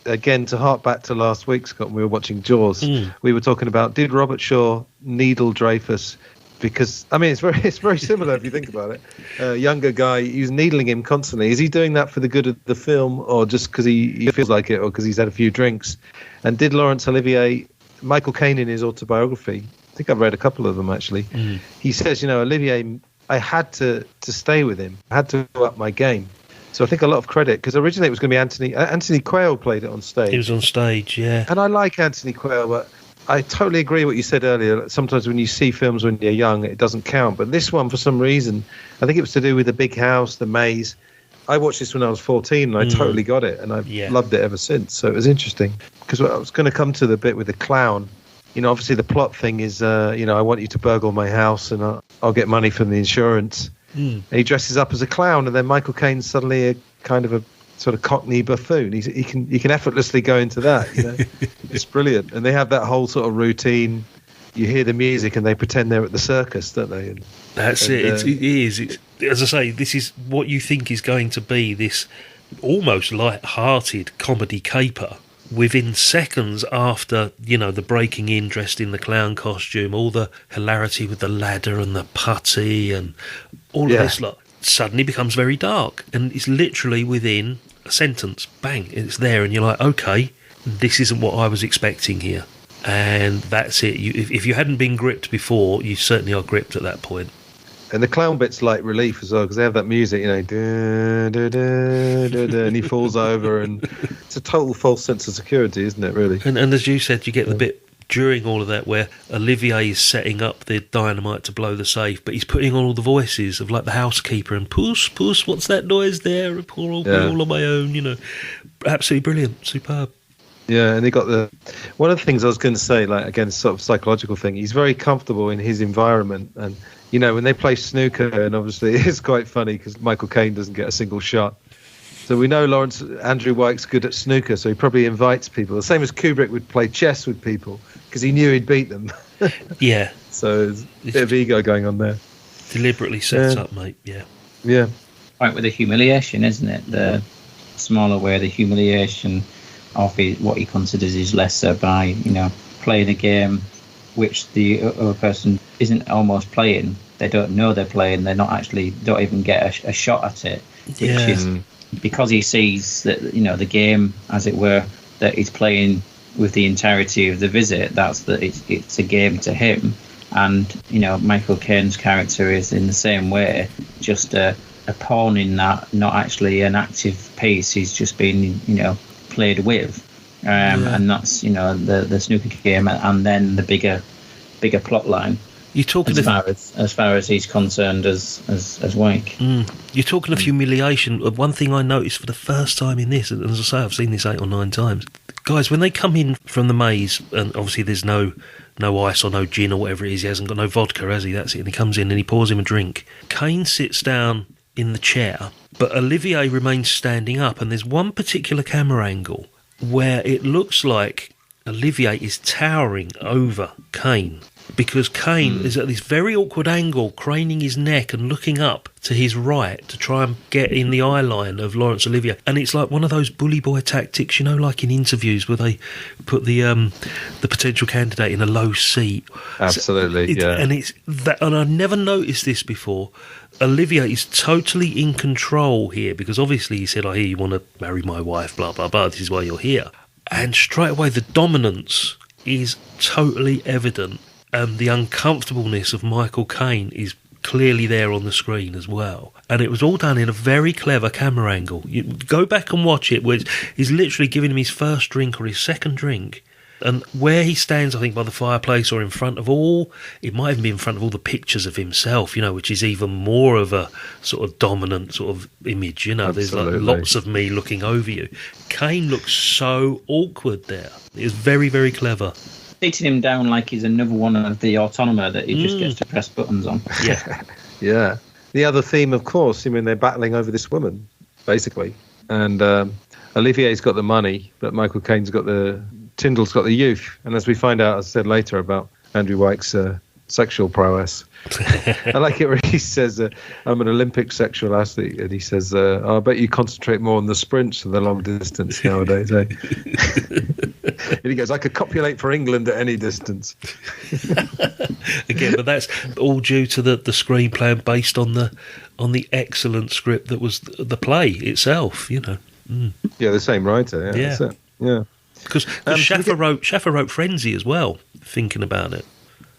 again, to hark back to last week, Scott, when we were watching Jaws, we were talking about, did Robert Shaw needle Dreyfus? Because, I mean, it's very similar if you think about it. A younger guy, he's needling him constantly. Is he doing that for the good of the film, or just because he feels like it, or because he's had a few drinks? And did Laurence Olivier, Michael Caine in his autobiography, I think I've read a couple of them actually, he says, Olivier, I had to stay with him. I had to up my game. So I think a lot of credit, because originally it was going to be Antony. Anthony Quayle played it on stage. He was on stage, yeah. And I like Anthony Quayle, but I totally agree with what you said earlier. Sometimes when you see films when you're young, it doesn't count. But this one, for some reason, I think it was to do with the big house, the maze. I watched this when I was 14, and I totally got it, and I've loved it ever since. So it was interesting. Because I was going to come to the bit with the clown. Obviously the plot thing is, I want you to burgle my house, and I'll get money from the insurance. And he dresses up as a clown, and then Michael Caine's suddenly a kind of a sort of Cockney buffoon. He can effortlessly go into that. It's brilliant. And they have that whole sort of routine. You hear the music, and they pretend they're at the circus, don't they? That's it. It is. It's, as I say, this is what you think is going to be this almost light-hearted comedy caper. Within seconds after, the breaking in dressed in the clown costume, all the hilarity with the ladder and the putty and all of this lot suddenly becomes very dark. And it's literally within a sentence. Bang, it's there. And you're like, okay, this isn't what I was expecting here. And that's it. If you hadn't been gripped before, you certainly are gripped at that point. And the clown bit's like relief as well, because they have that music, da, da, da, da, da, and he falls over, and it's a total false sense of security, isn't it, really? And as you said, you get the bit during all of that where Olivier is setting up the dynamite to blow the safe, but he's putting on all the voices of like the housekeeper and puss, what's that noise there? I'll be all on my own, Absolutely brilliant, superb. Yeah, and he got one of the things I was going to say, like, again, sort of psychological thing, he's very comfortable in his environment, and when they play snooker, and obviously it's quite funny because Michael Caine doesn't get a single shot. So we know Andrew White's good at snooker, so he probably invites people. The same as Kubrick would play chess with people because he knew he'd beat them. Yeah. So there's a bit of ego going on there. Deliberately set up, mate, yeah. Yeah. Right, with the humiliation, isn't it? The smaller way, the humiliation of what he considers his lesser by, playing a game which the other person isn't almost playing. They don't know they're playing. They're not actually, don't even get a shot at it. Which is because he sees that, the game, as it were, that he's playing with the entirety of the visit. It's a game to him. And, Michael Caine's character is in the same way, just a pawn in that, not actually an active piece. He's just been, played with. And that's the snooker game, and then the bigger plot line. You're talking as far as he's concerned as Wake. You're talking of humiliation. One thing I noticed for the first time in this, and as I say, I've seen this 8 or 9 times. Guys, when they come in from the maze, and obviously there's no ice or no gin or whatever it is, he hasn't got no vodka, has he? That's it. And he comes in and he pours him a drink. Caine sits down in the chair, but Olivier remains standing up, and there's one particular camera angle where it looks like Olivier is towering over Caine, because Caine is at this very awkward angle, craning his neck and looking up to his right to try and get in the eye line of Laurence Olivier. And it's like one of those bully boy tactics, like in interviews where they put the potential candidate in a low seat. Absolutely, yeah. And it's that, and I never noticed this before. Olivier is totally in control here, because obviously he said, I hear you want to marry my wife, blah, blah, blah, this is why you're here. And straight away the dominance is totally evident, and the uncomfortableness of Michael Caine is clearly there on the screen as well. And it was all done in a very clever camera angle. You go back and watch it, where he's literally giving him his first drink or his second drink, and where he stands, I think, by the fireplace or in front of it might even be in front of all the pictures of himself, which is even more of a sort of dominant sort of image, There's like lots of me looking over you. Caine looks so awkward there. It was very, very clever. Seating him down like he's another one of the autonomer that he just gets to press buttons on. Yeah. Yeah. The other theme, of course, they're battling over this woman, basically. And Olivier's got the money, but Michael Caine's got Tyndall's got the youth. And as we find out, as I said later, about Andrew Wyke's sexual prowess. I like it where he says, I'm an Olympic sexual athlete. And he says, I bet you concentrate more on the sprints than the long distance nowadays, eh? And he goes, I could copulate for England at any distance. Again, but that's all due to the screenplay and based on the excellent script that was the play itself, Yeah, the same writer. Yeah. That's it. Yeah. Because Schaffer wrote Frenzy as well, thinking about it.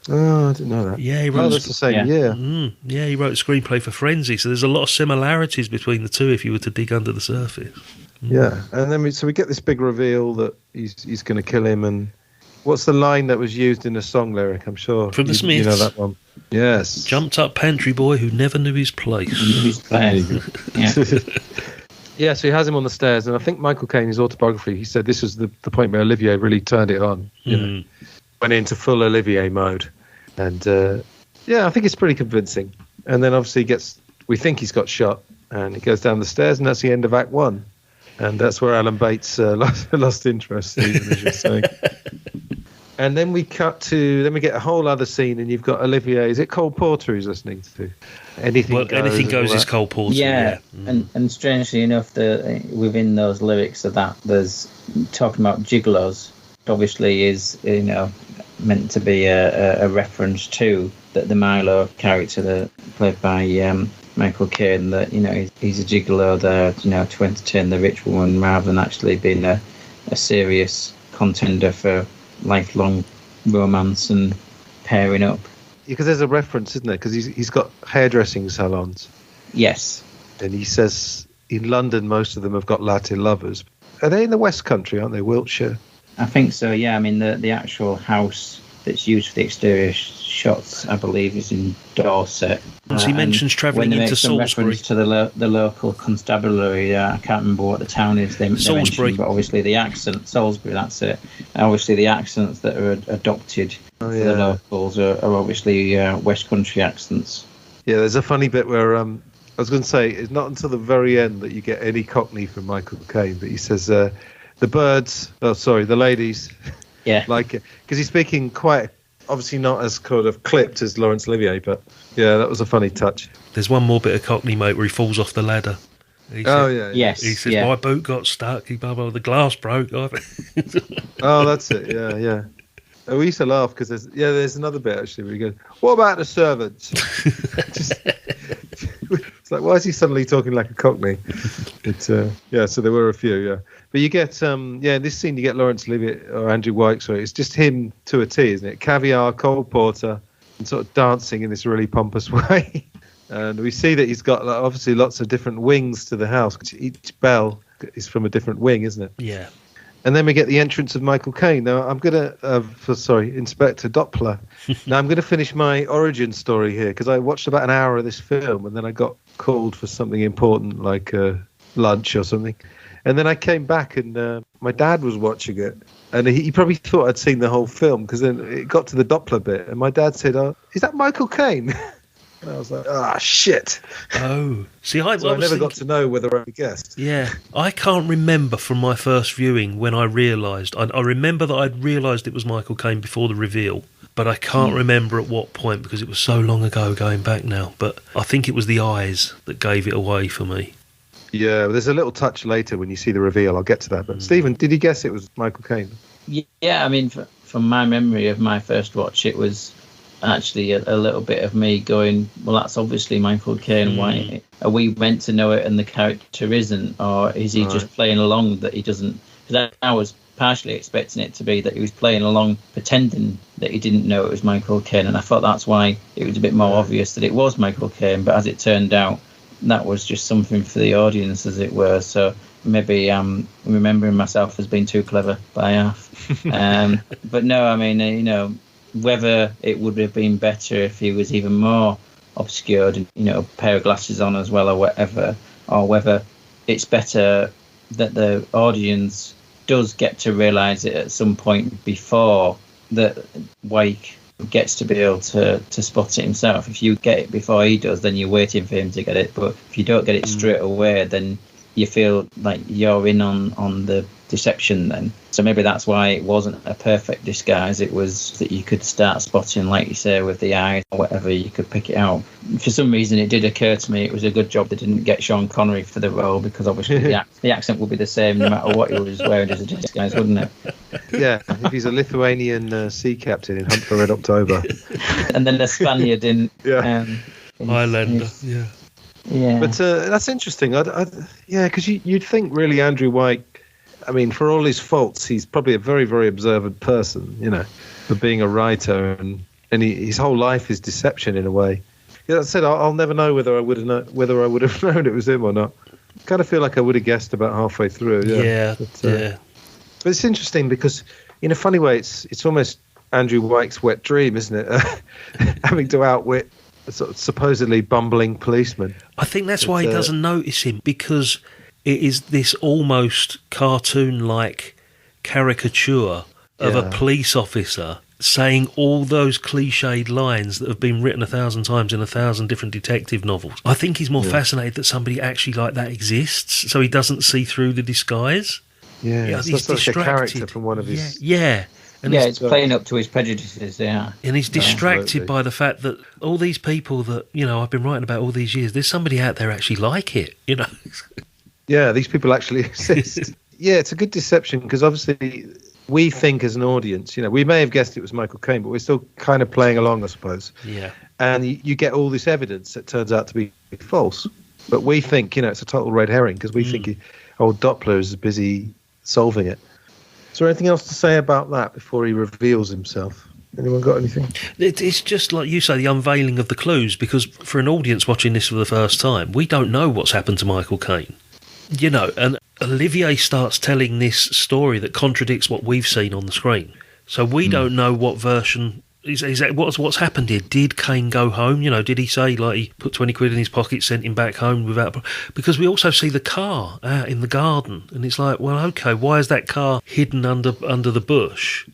Oh, I didn't know that. Yeah, he wrote. That's the same year. Yeah, he wrote a screenplay for Frenzy, so there's a lot of similarities between the two if you were to dig under the surface. Yeah, and then we get this big reveal that he's going to kill him. And what's the line that was used in a song lyric? I'm sure from the Smiths. You know that one. Yes. Jumped up pantry boy who never knew his place. Yeah, so he has him on the stairs, and I think Michael Caine, his autobiography, he said this was the point where Olivier really turned it on. Went into full Olivier mode, and I think it's pretty convincing. And then obviously we think he's got shot, and he goes down the stairs, and that's the end of Act 1. And that's where Alan Bates lost interest, Stephen, as you're saying. And then we get a whole other scene, and you've got Olivier. Is it Cole Porter who's listening to? Anything Goes is Cole Porter. Yeah. And strangely enough, within those lyrics of that, there's talking about gigolos. Obviously, is meant to be a reference to the Milo character played by Michael Caine, that he's a gigolo there, to entertain the rich woman rather than actually being a serious contender for lifelong romance and pairing up. Because there's a reference, isn't there? Because he's got hairdressing salons. Yes. And he says in London most of them have got Latin lovers. Are they in the West Country, aren't they? Wiltshire? I think so, yeah. I mean, the actual house that's used for the exterior shots, I believe, is in Dorset. He mentions travelling into Salisbury. Reference to the local constabulary, I can't remember what the town is. They Salisbury. But obviously the accent, Salisbury, that's it. Obviously the accents that are adopted for the locals are obviously West Country accents. Yeah, there's a funny bit where I was going to say it's not until the very end that you get any Cockney from Michael Caine, but he says the ladies like it, because he's speaking quite obviously not as kind of clipped as Laurence Olivier, but yeah, that was a funny touch. There's one more bit of Cockney, mate, where he falls off the ladder. Yes. He says, my boot got stuck, the glass broke. Oh, that's it, yeah. We used to laugh because there's another bit actually where he goes, what about the servants? It's like, why is he suddenly talking like a Cockney? So there were a few, But you get, in this scene you get Laurence Olivier, or Andrew Wyke, sorry, it's just him to a T, isn't it? Caviar, Cole Porter, and sort of dancing in this really pompous way. And we see that he's got obviously lots of different wings to the house. Each bell is from a different wing, isn't it? Yeah. And then we get the entrance of Michael Caine. Now, I'm going to, Inspector Doppler. Now, I'm going to finish my origin story here, because I watched about an hour of this film, and then I got called for something important, like lunch or something. And then I came back, and my dad was watching it, and he probably thought I'd seen the whole film, because then it got to the Doppler bit, and my dad said, "Oh, is that Michael Caine?" And I was like, shit. Oh. See, I never got to know whether I guessed. Yeah. I can't remember from my first viewing when I realised. I remember that I'd realised it was Michael Caine before the reveal, but I can't remember at what point, because it was so long ago going back now. But I think it was the eyes that gave it away for me. Yeah, there's a little touch later when you see the reveal. I'll get to that. But Stephen, did you guess it was Michael Caine? Yeah, I mean, from my memory of my first watch, it was actually a little bit of me going, well, that's obviously Michael Caine. Why are we meant to know it and the character isn't, or is he just playing along that he doesn't? Because I was partially expecting it to be that he was playing along, pretending that he didn't know it was Michael Caine, and I thought that's why it was a bit more obvious that it was Michael Caine. But as it turned out, that was just something for the audience, as it were. So maybe I'm remembering myself as being too clever by half. But no, I mean, whether it would have been better if he was even more obscured, a pair of glasses on as well or whatever, or whether it's better that the audience does get to realise it at some point before that Wyke gets to be able to spot it himself. If you get it before he does, then you're waiting for him to get it. But if you don't get it straight away, then you feel like you're in on the deception then. So maybe that's why it wasn't a perfect disguise. It was that you could start spotting, like you say, with the eyes or whatever, you could pick it out. For some reason, it did occur to me it was a good job they didn't get Sean Connery for the role, because obviously the accent would be the same no matter what he was wearing as a disguise, wouldn't it? Yeah, if he's a Lithuanian sea captain in Hunt for Red October. And then the Spaniard in... Highlander, Yeah. But that's interesting. Because you'd think really Andrew Wyke, I mean, for all his faults, he's probably a very, very observant person, for being a writer, and his whole life is deception in a way. Yeah, that said, I'll never know whether I would have known it was him or not. I kind of feel like I would have guessed about halfway through. But it's interesting because, in a funny way, it's almost Andrew Wyke's wet dream, isn't it? Having to outwit a sort of supposedly bumbling policeman. I think that's why he doesn't notice him, because it is this almost cartoon-like caricature of a police officer saying all those cliched lines that have been written 1,000 times in 1,000 different detective novels. I think he's more fascinated that somebody actually like that exists, so he doesn't see through the disguise. Yeah, he's like a character from one of his... And it's playing up to his prejudices, And he's distracted by the fact that all these people that, I've been writing about all these years, there's somebody out there actually like it, Yeah, these people actually exist. It's a good deception, because obviously we think as an audience, we may have guessed it was Michael Caine, but we're still kind of playing along, I suppose. Yeah. And you get all this evidence that turns out to be false. But we think, it's a total red herring, because we think old Doppler is busy solving it. Is there anything else to say about that before he reveals himself? Anyone got anything? It's just like you say, the unveiling of the clues, because for an audience watching this for the first time, we don't know what's happened to Michael Caine. And Olivier starts telling this story that contradicts what we've seen on the screen. So we don't know what version... Is that what's happened here? Did Caine go home? Did he say, like, he put 20 quid in his pocket, sent him back home without... Because we also see the car out in the garden, and it's like, well, okay, why is that car hidden under the bush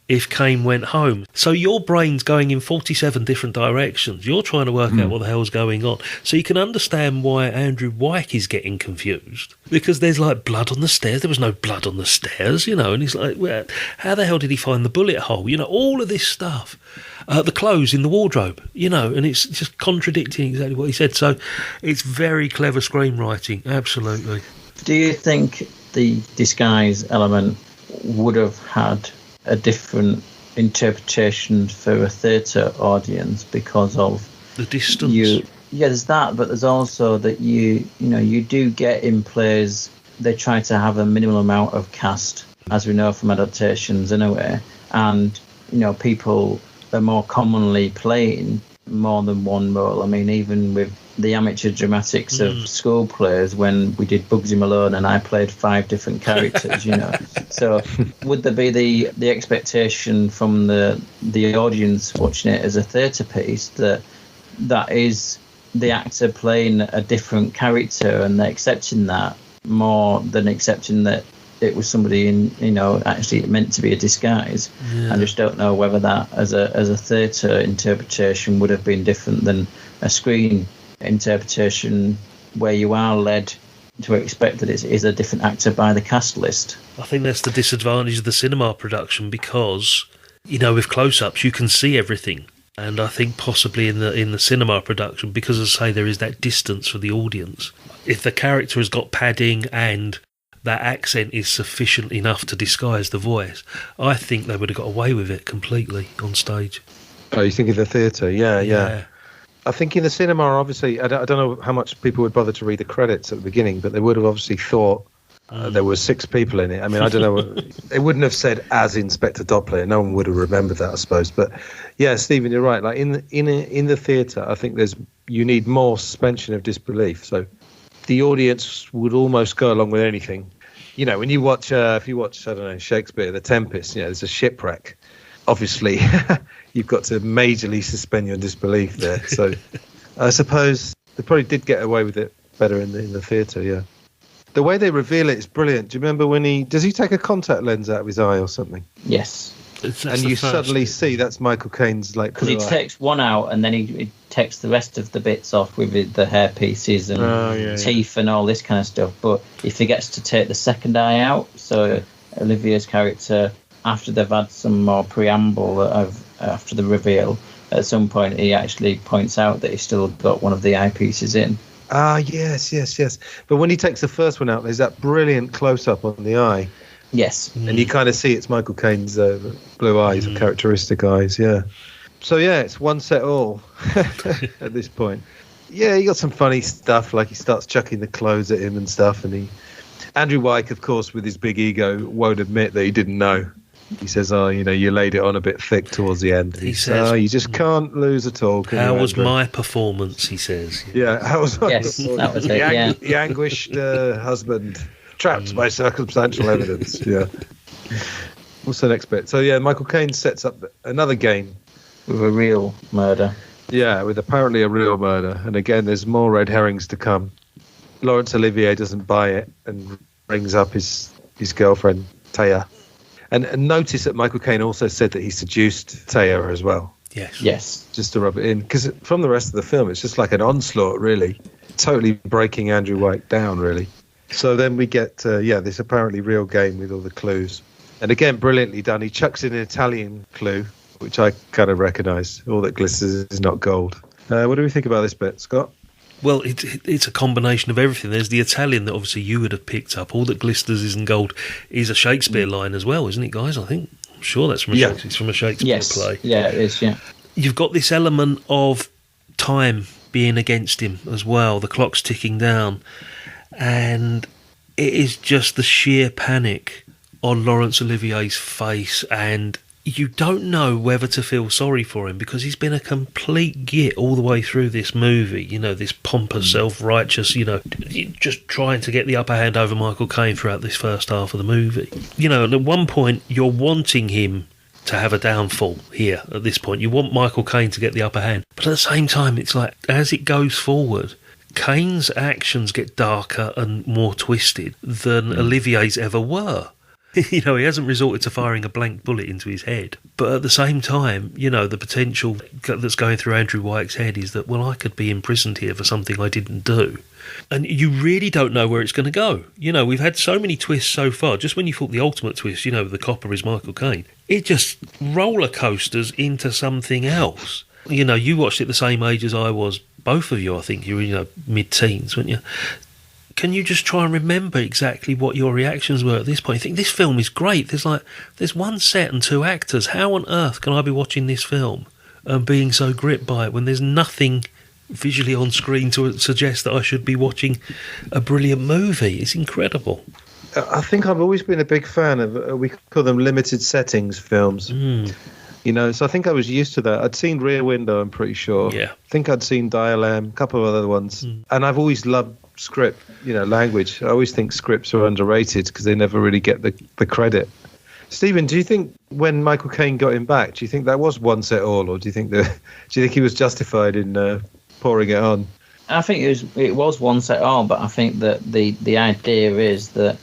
if Caine went home? So your brain's going in 47 different directions. You're trying to work out what the hell's going on. So you can understand why Andrew Wyke is getting confused, because there's, like, blood on the stairs. There was no blood on the stairs, and he's like, well, how the hell did he find the bullet hole? All of this stuff. The clothes in the wardrobe, and it's just contradicting exactly what he said. So it's very clever screenwriting, absolutely. Do you think the disguise element would have had a different interpretation for a theatre audience because of the distance? There's that, but there's also that you do get in plays, they try to have a minimal amount of cast, as we know from adaptations anyway, and people are more commonly playing more than one role. I mean, even with the amateur dramatics of school plays, when we did Bugsy Malone and I played 5 different characters, So would there be the expectation from the audience watching it as a theatre piece that is the actor playing a different character, and they're accepting that more than accepting that it was somebody actually meant to be a disguise? I just don't know whether that as a theatre interpretation would have been different than a screen interpretation, where you are led to expect that it is a different actor by the cast list. I think that's the disadvantage of the cinema production, because with close-ups you can see everything, and I think possibly in the cinema production, because as I say, there is that distance for the audience. If the character has got padding and that accent is sufficient enough to disguise the voice, I think they would have got away with it completely on stage. Oh, you think of the theatre? Yeah. I think in the cinema, obviously, I don't know how much people would bother to read the credits at the beginning, but they would have obviously thought there were 6 people in it. I mean, I don't know. They wouldn't have said as Inspector Doppler. No one would have remembered that, I suppose. But yeah, Stephen, you're right. Like in the theatre, I think you need more suspension of disbelief. So the audience would almost go along with anything. You know, when you watch, if you watch, I don't know, Shakespeare, The Tempest, you know, there's a shipwreck. Obviously, you've got to majorly suspend your disbelief there. So I suppose they probably did get away with it better in the theatre, yeah. The way they reveal it is brilliant. Do you remember when does he take a contact lens out of his eye or something? Yes. And you suddenly see that's Michael Caine's like... Because he takes one out and then he takes the rest of the bits off with the hair pieces and teeth and all this kind of stuff. But he forgets to take the second eye out. So Olivier's character, after they've had some more preamble after the reveal, at some point he actually points out that he's still got one of the eyepieces in. Ah, yes. But when he takes the first one out, there's that brilliant close-up on the eye. Yes. And you kind of see it's Michael Caine's blue eyes, characteristic eyes, yeah. So, yeah, it's one set all at this point. Yeah, you got some funny stuff, like he starts chucking the clothes at him and stuff, and Andrew Wyke, of course, with his big ego, won't admit that he didn't know. He says, you laid it on a bit thick towards the end. He says, you just can't lose at all. How was my performance, he says. Yeah, how was my performance? That was it, the anguished husband, trapped by circumstantial evidence, yeah. What's the next bit? So, yeah, Michael Caine sets up another game. With a real murder. Yeah, with apparently a real murder. And again, there's more red herrings to come. Laurence Olivier doesn't buy it and brings up his girlfriend, Taya. And notice that Michael Caine also said that he seduced Taya as well. Yes. Just to rub it in. Because from the rest of the film, it's just like an onslaught, really. Totally breaking Andrew Wyke down, really. So then we get, this apparently real game with all the clues. And again, brilliantly done. He chucks in an Italian clue, which I kind of recognise. All that glisters is not gold. What do we think about this bit, Scott? Well, it's a combination of everything. There's the Italian that obviously you would have picked up. All that glisters isn't gold is a Shakespeare line as well, isn't it, guys? I'm sure that's from a Shakespeare play. Yeah, it is, yeah. You've got this element of time being against him as well. The clock's ticking down. And it is just the sheer panic on Laurence Olivier's face, and you don't know whether to feel sorry for him because he's been a complete git all the way through this movie, this pompous, self-righteous, just trying to get the upper hand over Michael Caine throughout this first half of the movie. And at one point you're wanting him to have a downfall here at this point. You want Michael Caine to get the upper hand. But at the same time, it's like, as it goes forward, Caine's actions get darker and more twisted than Olivier's ever were. He hasn't resorted to firing a blank bullet into his head. But at the same time, the potential that's going through Andrew Wyke's head is that, well, I could be imprisoned here for something I didn't do. And you really don't know where it's going to go. We've had so many twists so far. Just when you thought the ultimate twist, the copper is Michael Caine, it just roller coasters into something else. You watched it the same age as I was. Both of you, I think you were, mid-teens, weren't you? Can you just try and remember exactly what your reactions were at this point? You think this film is great. There's one set and 2 actors. How on earth can I be watching this film and being so gripped by it when there's nothing visually on screen to suggest that I should be watching a brilliant movie? It's incredible. I think I've always been a big fan of, we call them limited settings films. So I think I was used to that. I'd seen Rear Window, I'm pretty sure. Yeah. I think I'd seen Dial-M, a couple of other ones. And I've always loved script, language. I always think scripts are underrated because they never really get the credit. Stephen, do you think when Michael Caine got him back, do you think that was one set all, or do you think he was justified in pouring it on? I think it was one set all, but I think that the idea is that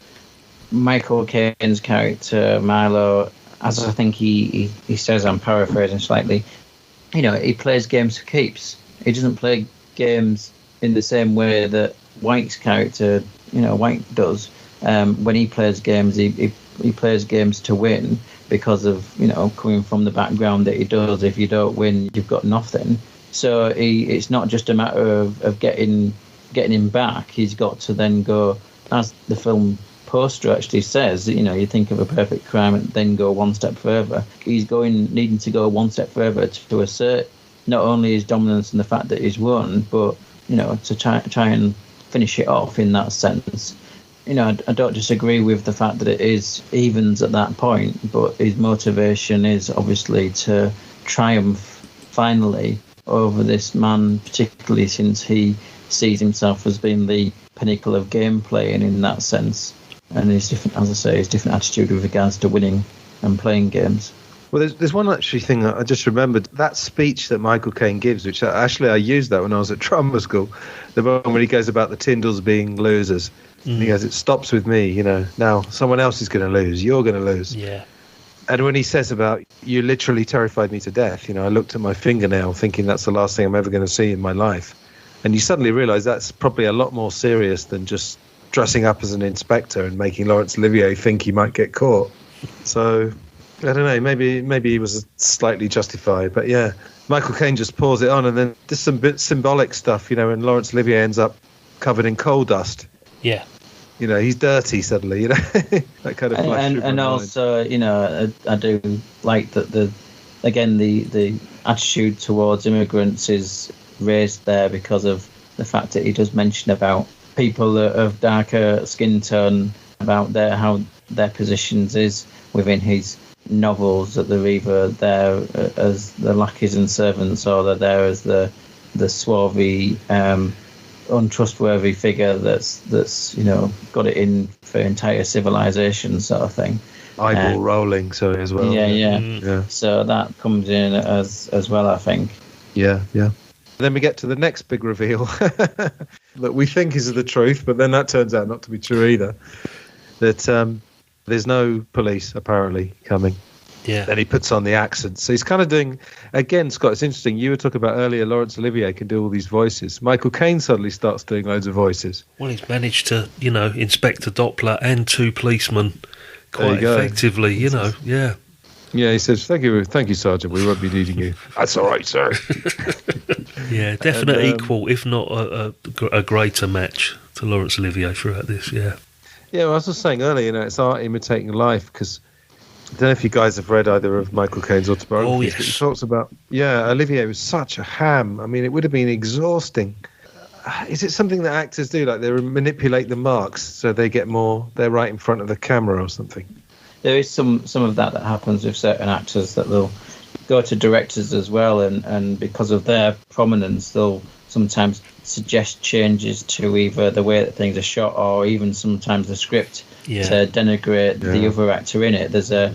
Michael Caine's character Milo, as I think he says, I'm paraphrasing slightly, he plays games for keeps. He doesn't play games in the same way that Wyke's character, Wyke does. When he plays games, he plays games to win because of, coming from the background that he does. If you don't win, you've got nothing. So it's not just a matter of getting him back. He's got to then go, as the film poster actually says that, you think of a perfect crime and then go one step further. He's needing to go one step further to assert not only his dominance and the fact that he's won, but, to try and finish it off in that sense. I don't disagree with the fact that it is evens at that point, but his motivation is obviously to triumph finally over this man, particularly since he sees himself as being the pinnacle of gameplay, and in that sense, and his different, as I say, his different attitude with regards to winning and playing games. Well, there's one actually thing that I just remembered, that speech that Michael Caine gives, which actually I used that when I was at drama school, the one where he goes about the Tyndalls being losers. And he goes, it stops with me, now someone else is going to lose, you're going to lose. Yeah. And when he says about, you literally terrified me to death, I looked at my fingernail thinking that's the last thing I'm ever going to see in my life. And you suddenly realise that's probably a lot more serious than just dressing up as an inspector and making Laurence Olivier think he might get caught. So, I don't know, maybe he was slightly justified. But yeah, Michael Caine just pours it on, and then there's some bit symbolic stuff, and Laurence Olivier ends up covered in coal dust. Yeah. He's dirty suddenly, that kind of flash. And also, I do like that the attitude towards immigrants is raised there because of the fact that he does mention about people of darker skin tone, about how their positions is within his novels, that they're either there as the lackeys and servants, or they're there as the swarthy, untrustworthy figure that's got it in for entire civilization sort of thing. Eyeball rolling, sorry, as well. Yeah. So that comes in as well, I think. Yeah. Then we get to the next big reveal that we think is the truth, but then that turns out not to be true either. That there's no police apparently coming. Yeah. Then he puts on the accent. So he's kind of doing, again, Scott, it's interesting. You were talking about earlier, Laurence Olivier can do all these voices. Michael Caine suddenly starts doing loads of voices. Well, he's managed to, Inspector Doppler and two policemen quite effectively, yeah. Yeah, he says, thank you, Sergeant, we won't be needing you. That's all right, sir. Yeah, definite equal, if not a greater match to Laurence Olivier throughout this, yeah. Yeah, well, I was just saying earlier, it's art imitating life, because I don't know if you guys have read either of Michael Caine's autobiographies. Oh, yes. But he talks about, Olivier was such a ham. I mean, it would have been exhausting. Is it something that actors do, like they manipulate the marks so they get more, they're right in front of the camera or something? There is some of that happens with certain actors, that they'll go to directors as well, and because of their prominence, they'll sometimes suggest changes to either the way that things are shot or even sometimes the script to denigrate the other actor in it. There's a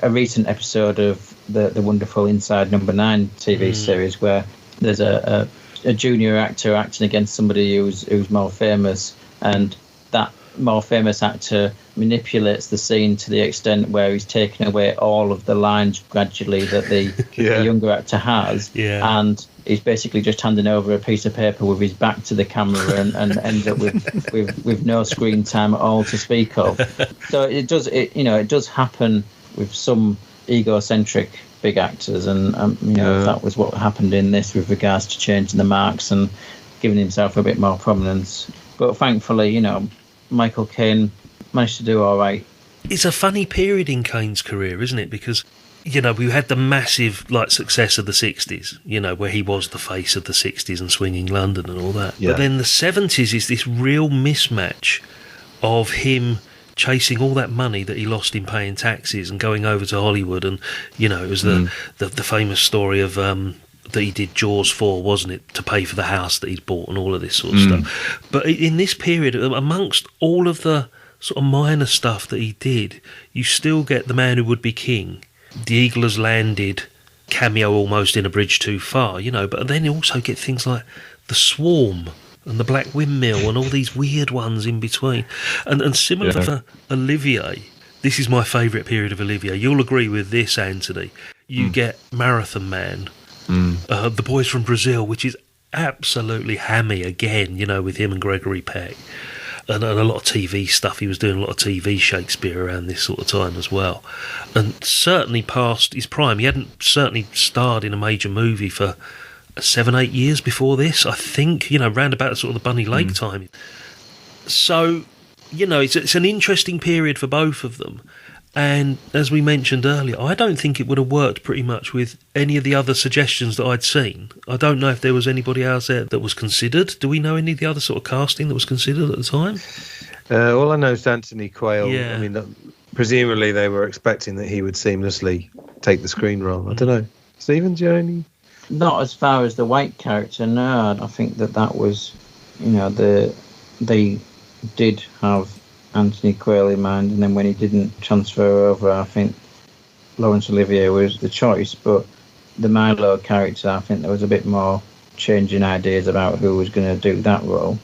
recent episode of the wonderful Inside Number 9 TV series where there's a junior actor acting against somebody who's more famous, and that more famous actor manipulates the scene to the extent where he's taking away all of the lines gradually that the younger actor has, and he's basically just handing over a piece of paper with his back to the camera and ends up with no screen time at all to speak of. So it does happen with some egocentric big actors, and that was what happened in this with regards to changing the marks and giving himself a bit more prominence. But thankfully, Michael Caine managed to do all right. It's a funny period in Caine's career, isn't it? Because, we had the massive success of the 60s, where he was the face of the 60s and swinging London and all that. Yeah. But then the 70s is this real mismatch of him chasing all that money that he lost in paying taxes and going over to Hollywood. And, it was the famous story of that he did Jaws 4, wasn't it, to pay for the house that he'd bought and all of this sort of stuff. But in this period, amongst all of the sort of minor stuff that he did, you still get The Man Who Would Be King, The Eagle Has Landed, cameo almost in A Bridge Too Far, but then you also get things like The Swarm and The Black Windmill and all these weird ones in between. And similar for Olivier, this is my favourite period of Olivier. You'll agree with this, Antony. You get Marathon Man, The Boys from Brazil, which is absolutely hammy again, with him and Gregory Peck. And a lot of TV stuff. He was doing a lot of TV Shakespeare around this sort of time as well. And certainly past his prime. He hadn't certainly starred in a major movie for 7-8 years before this, I think, round about sort of the Bunny Lake time. So it's an interesting period for both of them. And as we mentioned earlier, I don't think it would have worked pretty much with any of the other suggestions that I'd seen. I don't know if there was anybody else there that was considered. Do we know any of the other sort of casting that was considered at the time? All I know is Antony Quayle. Yeah. I mean, presumably they were expecting that he would seamlessly take the screen role. I don't know. Stephen, do you know any? Not as far as the white character, no. I think that was, they did have Antony Quayle in mind, and then when he didn't transfer over, I think Laurence Olivier was the choice. But the Milo character, I think there was a bit more changing ideas about who was going to do that role.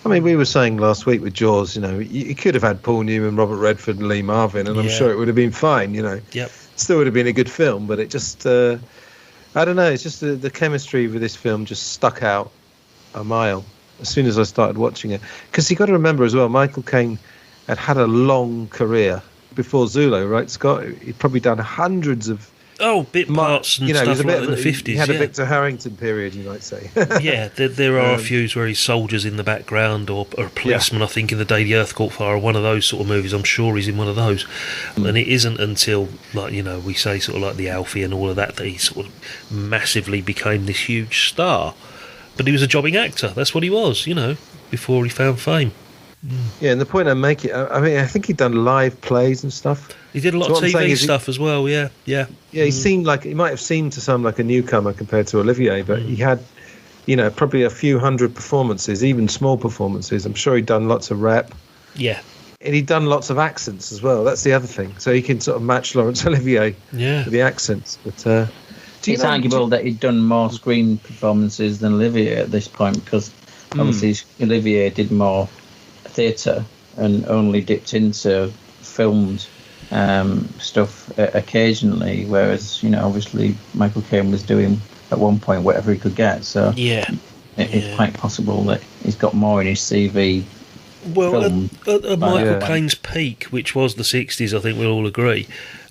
I mean, we were saying last week with Jaws, you could have had Paul Newman, Robert Redford, and Lee Marvin, and I'm sure it would have been fine. Yep. Still would have been a good film, but it just, I don't know. It's just the chemistry with this film just stuck out a mile as soon as I started watching it. Because you got to remember as well, Michael Caine had a long career before Zulu, right, Scott? He'd probably done hundreds of bit parts and stuff like that in the 50s. He had a Victor Harrington period, you might say. Yeah, there are a few where he's soldiers in the background or a policeman, I think, in The Day the Earth Caught Fire, or one of those sort of movies. I'm sure he's in one of those. And it isn't until, we say sort of like the Alfie and all of that he sort of massively became this huge star. But he was a jobbing actor. That's what he was, before he found fame. Yeah, and the point I make it, I think he'd done live plays and stuff. He did a lot of TV stuff as well, yeah. Yeah, he seemed like, he might have seemed to some like a newcomer compared to Olivier, but he had, probably a few hundred performances, even small performances. I'm sure he'd done lots of rep. Yeah. And he'd done lots of accents as well. That's the other thing. So he can sort of match Laurence Olivier with the accents. But it's arguable that he'd done more screen performances than Olivier at this point, because obviously Olivier did more theatre and only dipped into filmed stuff occasionally, whereas obviously Michael Caine was doing at one point whatever he could get. So it's quite possible that he's got more in his CV. Well, at Michael Caine's peak, which was the 60s, I think we'll all agree,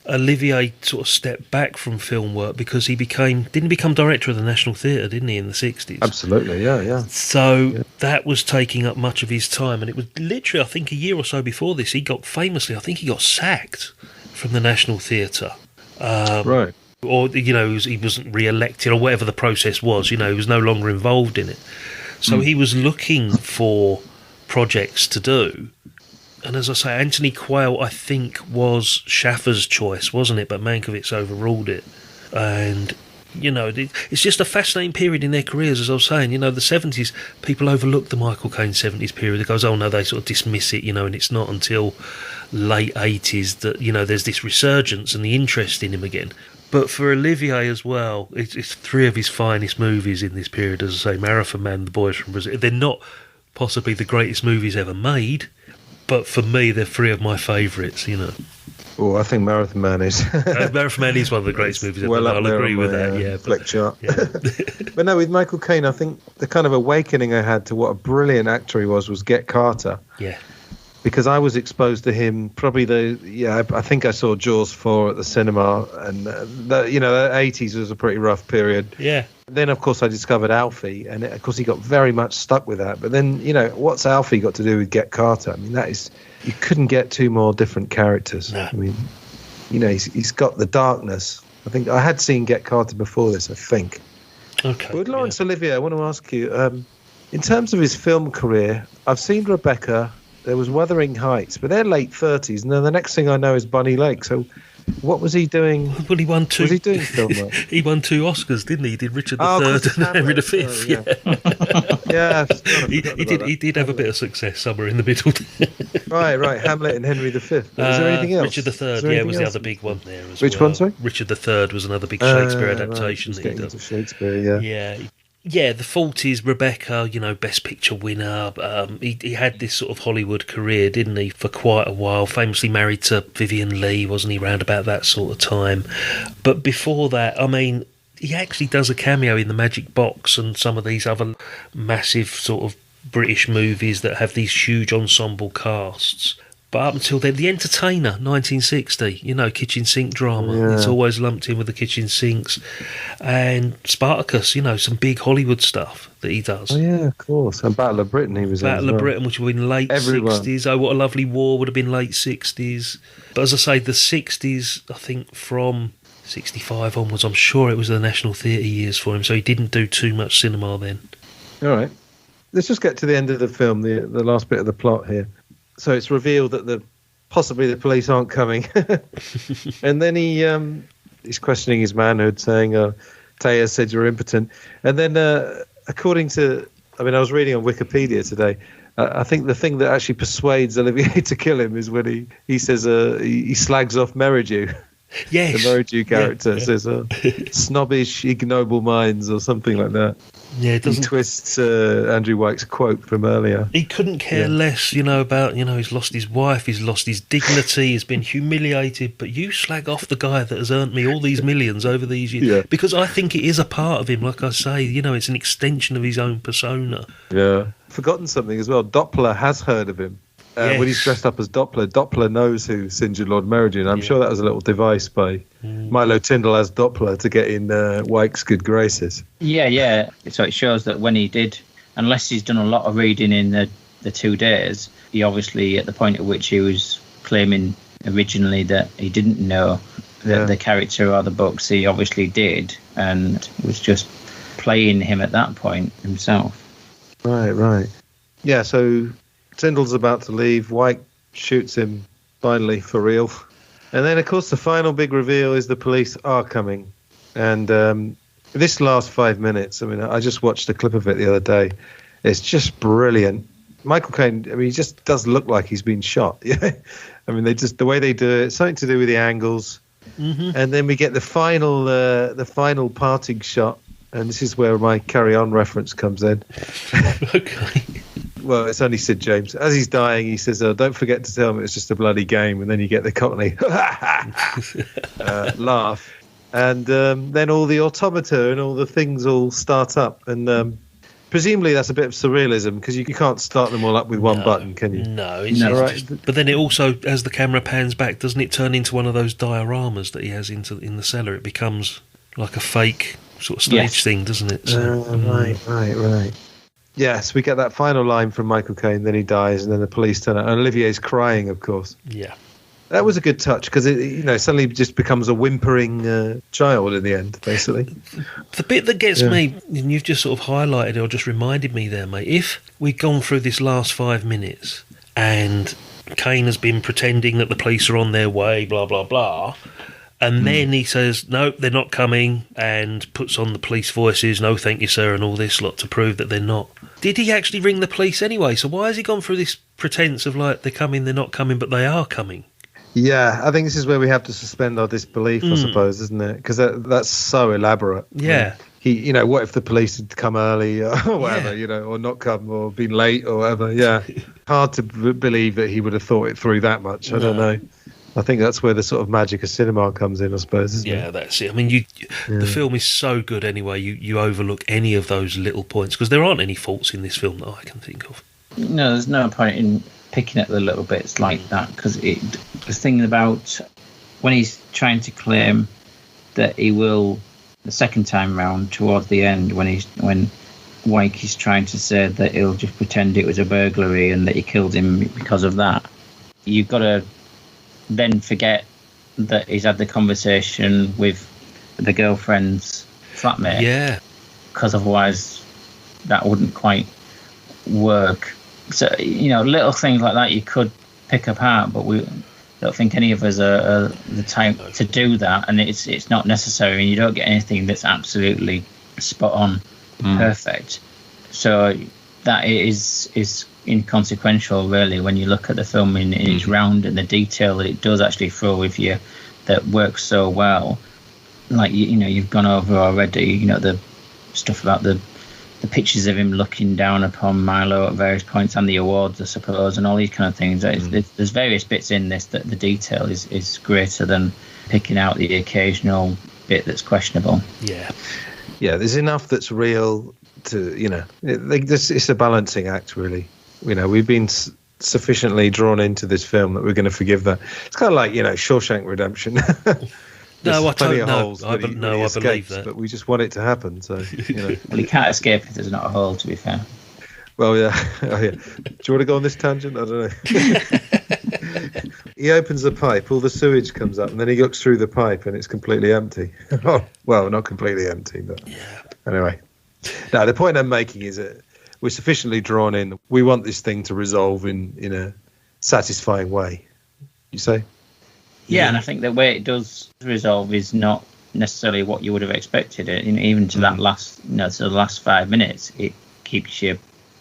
Olivier sort of stepped back from film work because he didn't become director of the National Theatre, didn't he, in the 60s? Absolutely, yeah. So that was taking up much of his time, and it was literally, I think, a year or so before this, he got sacked from the National Theatre. Right. Or, he wasn't re-elected, or whatever the process was, he was no longer involved in it. So he was looking for projects to do. And as I say, Antony Quayle, I think, was Schaffer's choice, wasn't it? But Mankiewicz overruled it. And, it's just a fascinating period in their careers, as I was saying. The 70s, people overlook the Michael Caine 70s period. It goes, oh, no, they sort of dismiss it, and it's not until late 80s that, there's this resurgence and the interest in him again. But for Olivier as well, it's three of his finest movies in this period, as I say, Marathon Man, The Boys from Brazil. They're not possibly the greatest movies ever made, but for me, they're three of my favourites, Oh, I think Marathon Man is. Marathon Man is one of the greatest movies ever. I'll agree with that, flick chart. But no, with Michael Caine, I think the kind of awakening I had to what a brilliant actor he was Get Carter. Yeah. Because I was exposed to him probably I think I saw Jaws 4 at the cinema, and the 80s was a pretty rough period. Yeah. Then, of course, I discovered Alfie, and of course he got very much stuck with that. But then, what's Alfie got to do with Get Carter? I mean, you couldn't get two more different characters. No. I mean, he's got the darkness. I think I had seen Get Carter before this, I think. Okay. But with Laurence Olivier, I want to ask you, in terms of his film career, I've seen Rebecca. There was Wuthering Heights, but they're late 30s, and then the next thing I know is Bunny Lake. So what was he doing? Well, he won two. Was he doing film work? He won 2 Oscars, didn't he? He did Richard III and Henry V. He did have a bit of success somewhere in the middle. Right. Hamlet and Henry V. Was there anything else? Richard III, was the other big one there as Which one, sorry? Richard III was another big Shakespeare adaptation that he did. Into Shakespeare, Yeah, the 40s, Rebecca, Best Picture winner. He had this sort of Hollywood career, didn't he, for quite a while. Famously married to Vivian Leigh, wasn't he, round about that sort of time. But before that, I mean, he actually does a cameo in The Magic Box and some of these other massive sort of British movies that have these huge ensemble casts. But up until then, The Entertainer, 1960, kitchen sink drama. Yeah. It's always lumped in with the kitchen sinks. And Spartacus, some big Hollywood stuff that he does. Oh, yeah, of course. And Battle of Britain he was in as Battle of well. Britain, which would have been late 60s. Oh, What a Lovely War would have been late 60s. But as I say, the 60s, I think from 65 onwards, I'm sure it was the National Theatre years for him, so he didn't do too much cinema then. All right. Let's just get to the end of the film, the last bit of the plot here. So it's revealed that possibly the police aren't coming. And then he's questioning his manhood, saying, Taya said you're impotent. And then according to, I was reading on Wikipedia today, I think the thing that actually persuades Olivier to kill him is when he says he slags off Merridew. Yes. The Merridew character says snobbish, ignoble minds or something like that. Yeah, it doesn't. He twists Andrew White's quote from earlier. He couldn't care less, about, he's lost his wife, he's lost his dignity, he's been humiliated, but you slag off the guy that has earned me all these millions over these years. Yeah. Because I think it is a part of him, like I say, it's an extension of his own persona. Yeah. Forgotten something as well. Doppler has heard of him. When he's dressed up as Doppler, Doppler knows who Singered Lord Merridew, and I'm sure that was a little device by Milo Tyndall as Doppler to get in Wyke's good graces. Yeah. So it shows that when he did, unless he's done a lot of reading in the 2 days, he obviously, at the point at which he was claiming originally that he didn't know the character or the books, he obviously did, and was just playing him at that point himself. Right. Yeah, so Tyndall's about to leave. Wyke shoots him finally for real. And then, of course, the final big reveal is the police are coming. And this last 5 minutes, I just watched a clip of it the other day. It's just brilliant. Michael Caine, he just does look like he's been shot. Yeah, the way they do it, something to do with the angles. Mm-hmm. And then we get the final parting shot. And this is where my Carry On reference comes in. Okay. Well, it's only Sid James. As he's dying, he says, don't forget to tell me it's just a bloody game. And then you get the Cockney laugh. And then all the automata and all the things all start up. And presumably that's a bit of surrealism because you can't start them all up with one button, can you? No. But then it also, as the camera pans back, doesn't it turn into one of those dioramas that he has in the cellar? It becomes like a fake sort of stage thing, doesn't it? So, Right. Yes, we get that final line from Michael Caine, then he dies, and then the police turn up. And Olivier's crying, of course. Yeah. That was a good touch, because it suddenly just becomes a whimpering child in the end, basically. The bit that gets me, and you've just sort of highlighted it or just reminded me there, mate, if we'd gone through this last 5 minutes and Caine has been pretending that the police are on their way, blah, blah, blah, and then he says, no, they're not coming, and puts on the police voices, no, thank you, sir, and all this lot to prove that they're not. Did he actually ring the police anyway? So why has he gone through this pretense of, like, they're coming, they're not coming, but they are coming? Yeah, I think this is where we have to suspend our disbelief, I suppose, isn't it? Because that's so elaborate. Yeah. What if the police had come early or whatever, or not come or been late or whatever? Yeah. Hard to believe that he would have thought it through that much. I don't know. I think that's where the sort of magic of cinema comes in, I suppose, isn't it? Yeah, that's it. The film is so good anyway, you overlook any of those little points, because there aren't any faults in this film that I can think of. No, there's no point in picking at the little bits like that, because the thing about when he's trying to claim that he will, the second time round, towards the end, when Wyke is trying to say that he'll just pretend it was a burglary and that he killed him because of that, you've got to then forget that he's had the conversation with the girlfriend's flatmate. Yeah. Because otherwise that wouldn't quite work. So, little things like that you could pick apart, but we don't think any of us are the type to do that, and it's not necessary, and you don't get anything that's absolutely spot on perfect. So that is inconsequential, really, when you look at the film in its round and the detail that it does actually throw with you that works so well. Like, you've gone over already, the stuff about the pictures of him looking down upon Milo at various points, and the awards, I suppose, and all these kind of things. There's various bits in this that the detail is greater than picking out the occasional bit that's questionable. Yeah, there's enough that's real to, it's a balancing act, really. We've been sufficiently drawn into this film that we're going to forgive that. It's kind of like, Shawshank Redemption. No, I plenty don't of know. holes I that he believe escapes, that. but we just want it to happen. So, Well, he can't escape if there's not a hole, to be fair. Well, yeah. Oh, yeah. Do you want to go on this tangent? I don't know. He opens the pipe, all the sewage comes up, and then he looks through the pipe, and it's completely empty. Well, not completely empty, but anyway. Now, the point I'm making is that we're sufficiently drawn in. We want this thing to resolve in a satisfying way. You say? Yeah, and I think the way it does resolve is not necessarily what you would have expected. It, even to that last, to the last 5 minutes, it keeps you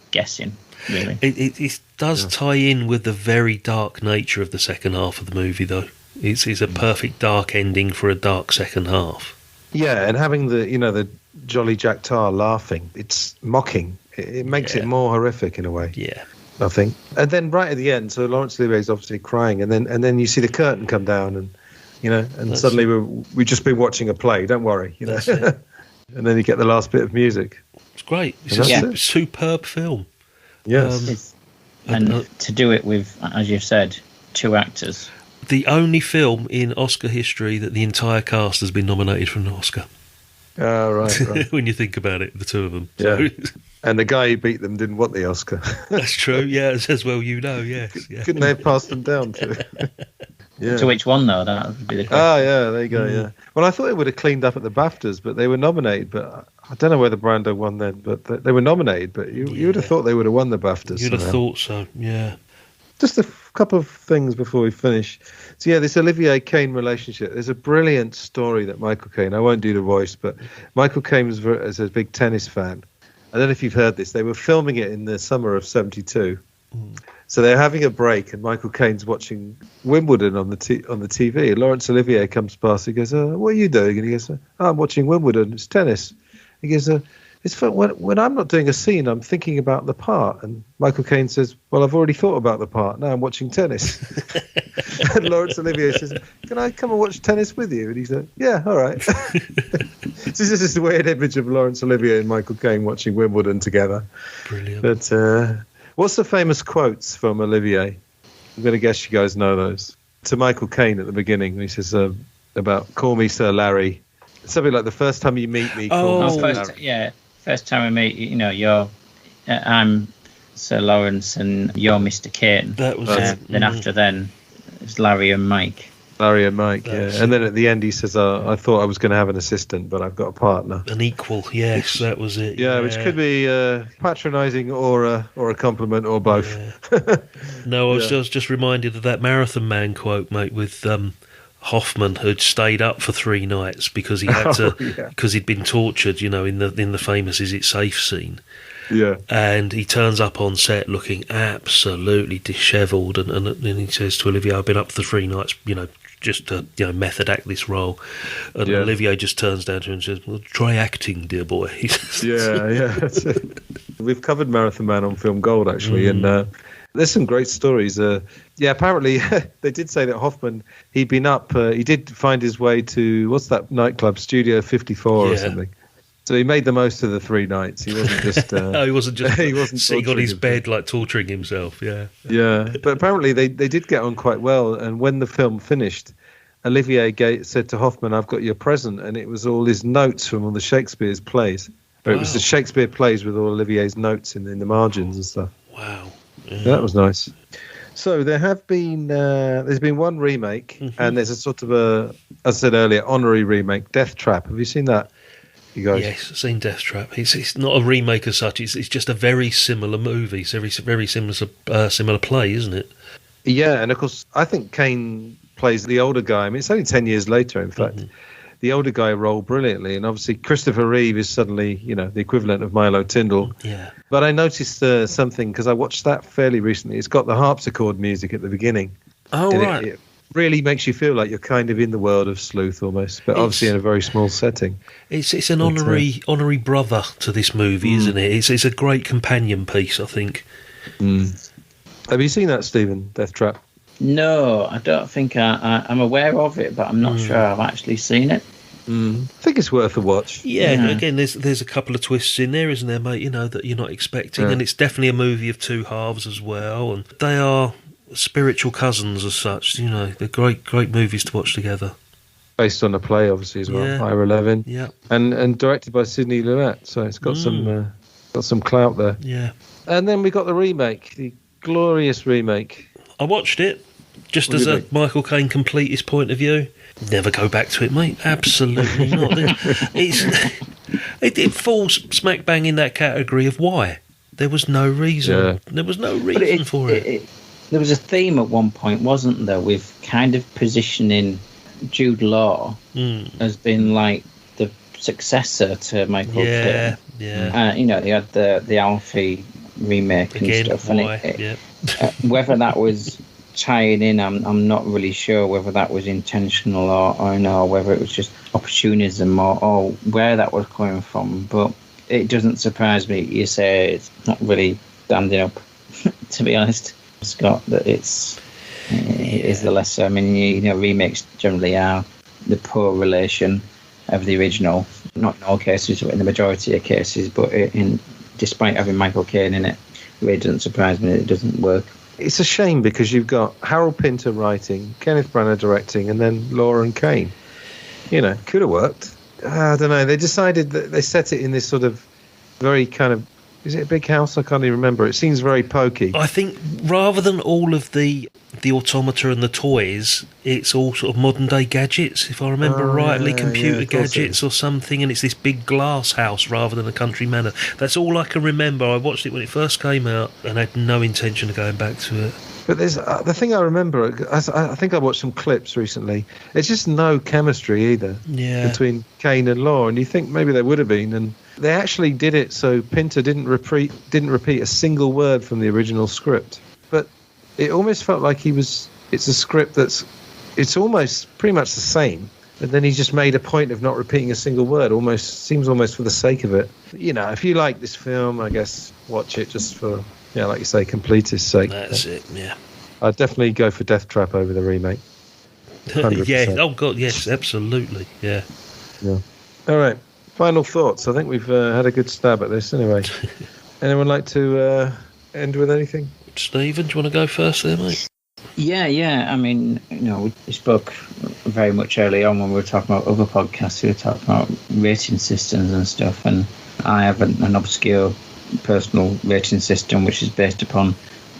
guessing. Really, it does tie in with the very dark nature of the second half of the movie, though. It's a perfect dark ending for a dark second half. Yeah, and having the Jolly Jack Tar laughing, it's mocking. It makes it more horrific in a way. Yeah. I think. And then right at the end, so Laurence Olivier is obviously crying, and then you see the curtain come down, and That's suddenly we've just been watching a play. Don't worry, That's it. And then you get the last bit of music. It's great. It's And a superb film. Yes. and to do it with, as you've said, 2 actors. The only film in Oscar history that the entire cast has been nominated for an Oscar. Oh, right. When you think about it, the 2 of them. Yeah. And the guy who beat them didn't want the Oscar. That's true, yeah, as well yes. Yeah. Couldn't they have passed them down to? Yeah. To which one, though? That would be the question. Oh, yeah, there you go, yeah. Well, I thought it would have cleaned up at the BAFTAs, but they were nominated. But I don't know whether Brando won then, but they were nominated. But you would have thought they would have won the BAFTAs. You'd have thought so, yeah. Just a couple of things before we finish. So, yeah, this Olivier Caine relationship. There's a brilliant story that Michael Caine, I won't do the voice, but Michael Caine is a big tennis fan. I don't know if you've heard this. They were filming it in the summer of 1972. So they're having a break, and Michael Caine's watching Wimbledon on the TV. And Laurence Olivier comes past. He goes, "What are you doing?" And he goes, "I'm watching Wimbledon. It's tennis." He goes, "It's fun. When I'm not doing a scene, I'm thinking about the part." And Michael Caine says, "Well, I've already thought about the part. Now I'm watching tennis." And Laurence Olivier says, "Can I come and watch tennis with you?" And he said, "Yeah, all right." So this is a weird image of Laurence Olivier and Michael Caine watching Wimbledon together. Brilliant. But what's the famous quotes from Olivier? I'm going to guess you guys know those. To Michael Caine at the beginning, he says about "Call me Sir Larry." Something like, "The first time you meet me, call me Sir Larry." First time we meet, I'm Sir Laurence and you're Mr. Caine. That was Then after then, it's Larry and Mike. Larry and Mike, yeah. And then at the end he says, "I thought I was going to have an assistant, but I've got a partner." An equal, yes, that was it. Yeah, which could be patronising or a compliment or both. Yeah. No, I was just reminded of that Marathon Man quote, mate, with Hoffman, who'd stayed up for 3 nights because he had because he'd been tortured, in the famous "Is It Safe" scene. Yeah. And he turns up on set looking absolutely dishevelled, and he says to Olivier, "I've been up for 3 nights, just to method act this role." And Olivier just turns down to him and says, "Well, try acting, dear boy." Yeah. We've covered Marathon Man on Film Gold, actually, and there's some great stories. Apparently they did say that Hoffman, he'd been up, he did find his way to, what's that nightclub, Studio 54 or something. So he made the most of the 3 nights. He wasn't just no, he wasn't just sitting on his bed himself. like torturing himself. Yeah. But apparently they did get on quite well. And when the film finished, Olivier said to Hoffman, "I've got your present," and it was all his notes from all the Shakespeare's plays. Or it was the Shakespeare plays with all Olivier's notes in the margins and stuff. Wow. Yeah. That was nice. So there's been one remake, and there's a sort of as I said earlier, honorary remake, Death Trap. Have you seen that? You guys? Yes, I've seen Death Trap. It's not a remake as such. It's just a very similar movie. It's very similar play, isn't it? Yeah, and of course, I think Caine plays the older guy. I mean, it's only 10 years later, in fact. The older guy rolled brilliantly, and obviously Christopher Reeve is suddenly, the equivalent of Milo Tyndall. Yeah. But I noticed something, because I watched that fairly recently. It's got the harpsichord music at the beginning. Oh, right. It really makes you feel like you're kind of in the world of Sleuth almost, but obviously in a very small setting. It's an honorary brother to this movie, isn't it? It's a great companion piece, I think. Have you seen that, Stephen, Death Trap? No, I don't think I'm aware of it, but I'm not sure I've actually seen it. I think it's worth a watch. Yeah, again, there's a couple of twists in there, isn't there, mate? You know, that you're not expecting, and it's definitely a movie of two halves as well, and they are spiritual cousins as such. You know, they're great movies to watch together. Based on a play, obviously, as well. Yeah. Ira Levin. Yeah. And directed by Sidney Lumet, so it's got some clout there. Yeah. And then we got the remake, the glorious remake. I watched it just as a Michael Caine completist point of view. Never go back to it, mate. Absolutely not. It falls smack bang in that category of why. There was no reason. Yeah. There was no reason for it. There was a theme at one point, wasn't there, with kind of positioning Jude Law as being like the successor to Michael Caine. Yeah. You know, they had the Alfie remake and stuff. And whether that was tying in, I'm not really sure whether that was intentional or whether it was just opportunism or where that was coming from. But it doesn't surprise me you say it's not really standing up, to be honest, Scott, that it is the lesser. I mean, you know, remakes generally are the poor relation of the original, not in all cases, but in the majority of cases. But despite having Michael Caine in it really doesn't surprise me that it doesn't work. It's a shame because you've got Harold Pinter writing, Kenneth Branagh directing, and then Laura and Caine. You know, could have worked. I don't know. They decided that they set it in this sort of very kind of... Is it a big house? I can't even remember. It seems very pokey. I think rather than all of the automata and the toys, it's all sort of modern day gadgets, if I remember rightly, computer gadgets or something, and it's this big glass house rather than a country manor. That's all I can remember. I watched it when it first came out and had no intention of going back to it. But there's the thing I remember, I think I watched some clips recently, it's just no chemistry either between Caine and Law, and you think maybe there would have been, and they actually did it so Pinter didn't repeat a single word from the original script. But it almost felt like it's a script it's almost pretty much the same, but then he just made a point of not repeating a single word, seems almost for the sake of it. You know, if you like this film, I guess watch it just for, like you say, completist's sake. That's it, yeah. I'd definitely go for Death Trap over the remake. 100%. Yeah, oh God, yes, absolutely, yeah. All right, final thoughts. I think we've had a good stab at this anyway. Anyone like to end with anything? Stephen, do you want to go first there, mate? Yeah. I mean, we spoke very much early on when we were talking about other podcasts. We were talking about rating systems and stuff, and I have an obscure personal rating system which is based upon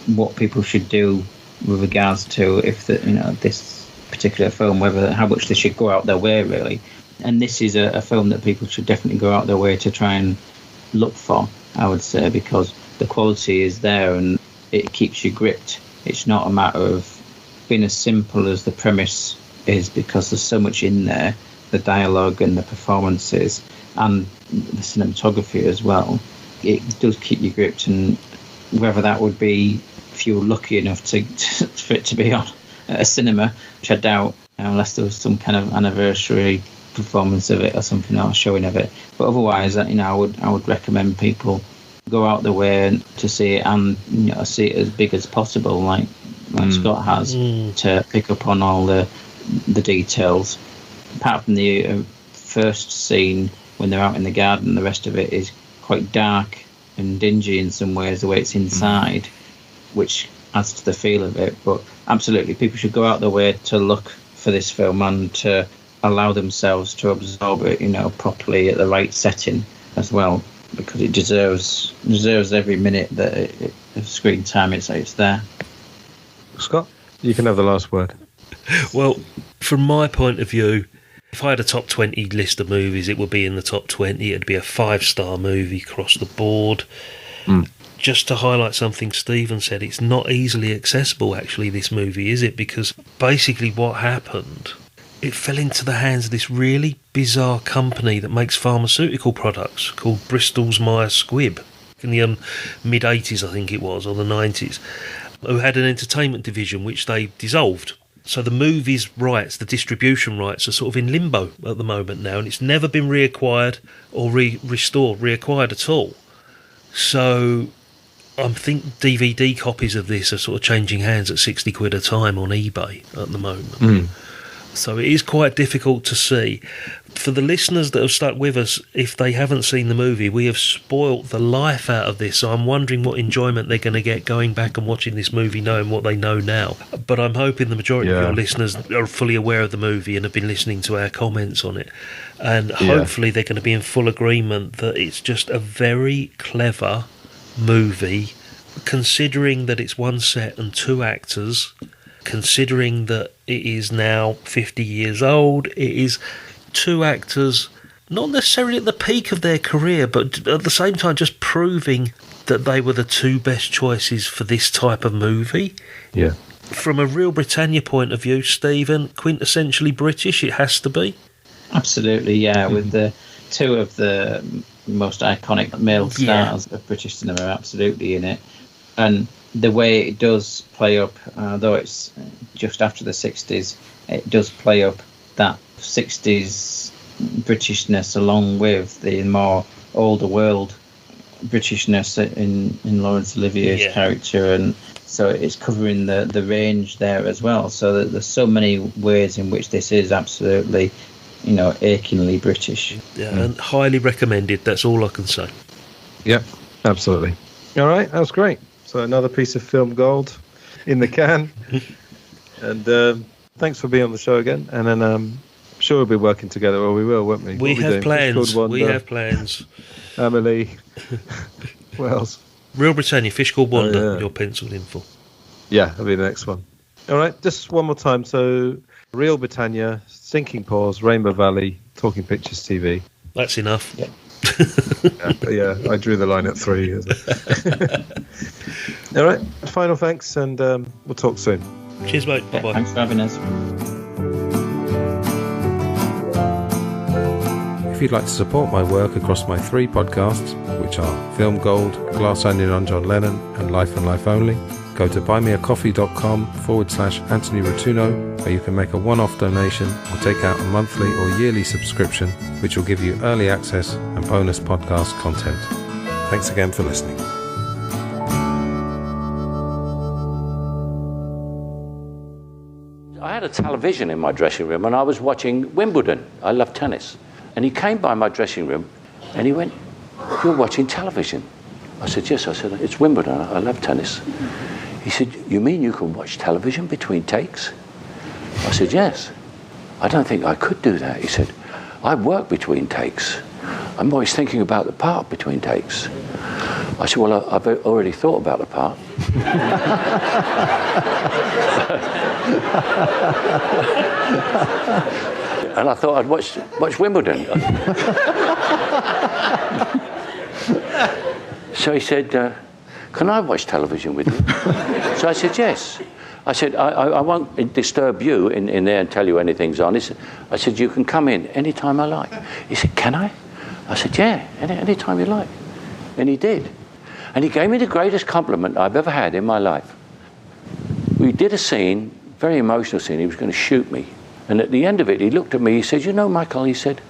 what people should do with regards to if this particular film, how much they should go out their way, really. And this is a film that people should definitely go out their way to try and look for, I would say, because the quality is there and it keeps you gripped. It's not a matter of being as simple as the premise is, because there's so much in there, the dialogue and the performances and the cinematography as well. It does keep you gripped, and whether that would be if you were lucky enough for it to be on a cinema, which I doubt, unless there was some kind of anniversary performance of it or something, or showing of it. But otherwise, I would recommend people go out the way to see it, and see it as big as possible, like Scott has, to pick up on all the details. Apart from the first scene when they're out in the garden, the rest of it is quite dark and dingy in some ways, the way it's inside, which adds to the feel of it. But absolutely, people should go out their way to look for this film and to allow themselves to absorb it, properly at the right setting as well, because it deserves every minute of screen time it's there. Scott, you can have the last word. Well, from my point of view, if I had a top 20 list of movies, it would be in the top 20. It'd be a 5-star movie across the board. Just to highlight something Stephen said, it's not easily accessible, actually, this movie, is it? Because basically what happened, it fell into the hands of this really bizarre company that makes pharmaceutical products called Bristol's Myers Squibb in the mid-80s, I think it was, or the 90s, who had an entertainment division which they dissolved. So the movie's rights, the distribution rights, are sort of in limbo at the moment now, and it's never been reacquired or reacquired at all. So I think DVD copies of this are sort of changing hands at £60 a time on eBay at the moment. So it is quite difficult to see. for the listeners that have stuck with us, if they haven't seen the movie, we have spoilt the life out of this. So I'm wondering what enjoyment they're going to get going back and watching this movie, knowing what they know now. But I'm hoping the majority of your listeners are fully aware of the movie and have been listening to our comments on it. And hopefully they're going to be in full agreement that it's just a very clever movie, considering that it's one set and two actors, considering that it is now 50 years old. It is two actors, not necessarily at the peak of their career, but at the same time just proving that they were the two best choices for this type of movie. Yeah. From a Reel Britannia point of view, Stephen, quintessentially British, it has to be. Absolutely, yeah, with the two of the most iconic male stars of British cinema absolutely in it. And the way it does play up, though it's just after the 60s, it does play up that 60s Britishness along with the more older world Britishness in Laurence Olivier's character, and so it's covering the range there as well, so that there's so many ways in which this is absolutely, achingly British. And highly recommended, that's all I can say. Yeah, absolutely. All right, that was great. So another piece of film gold in the can. And thanks for being on the show again, and then I'm sure we'll be working together, or we will, won't we? We have plans. We have plans. Emily. What else? Reel Britannia, Fish Called Wanda, you're penciled in for. Yeah, that'll be the next one. All right, just one more time. So, Reel Britannia, Sinking Paws, Rainbow Valley, Talking Pictures TV. That's enough. Yeah, I drew the line at 3. All right, final thanks, and we'll talk soon. Cheers, mate. Bye-bye. Thanks for having us. If you'd like to support my work across my 3 podcasts, which are Film Gold, Glass Onion on John Lennon, and Life and Life Only, go to buymeacoffee.com/Antony Rotunno, where you can make a one-off donation or take out a monthly or yearly subscription, which will give you early access and bonus podcast content. Thanks again for listening. I had a television in my dressing room and I was watching Wimbledon. I love tennis. And he came by my dressing room and he went, "You're watching television?" I said, "Yes." I said, "It's Wimbledon. I love tennis." He said, "You mean you can watch television between takes?" I said, "Yes." "I don't think I could do that." He said, "I work between takes. I'm always thinking about the part between takes." I said, "Well, I've already thought about the part." And I thought I'd watch Wimbledon. So he said, "Can I watch television with you?" So I said, "Yes." I said, I won't disturb you in there and tell you anything's on. I said, "You can come in any time I like." He said, "Can I?" I said, "Yeah, any time you like." And he did. And he gave me the greatest compliment I've ever had in my life. We did a scene, very emotional scene. He was going to shoot me. And at the end of it, he looked at me, he said, "You know, Michael," he said,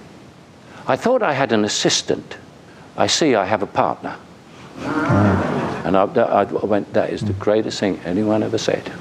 "I thought I had an assistant. I see I have a partner." And I went, "That is the greatest thing anyone ever said."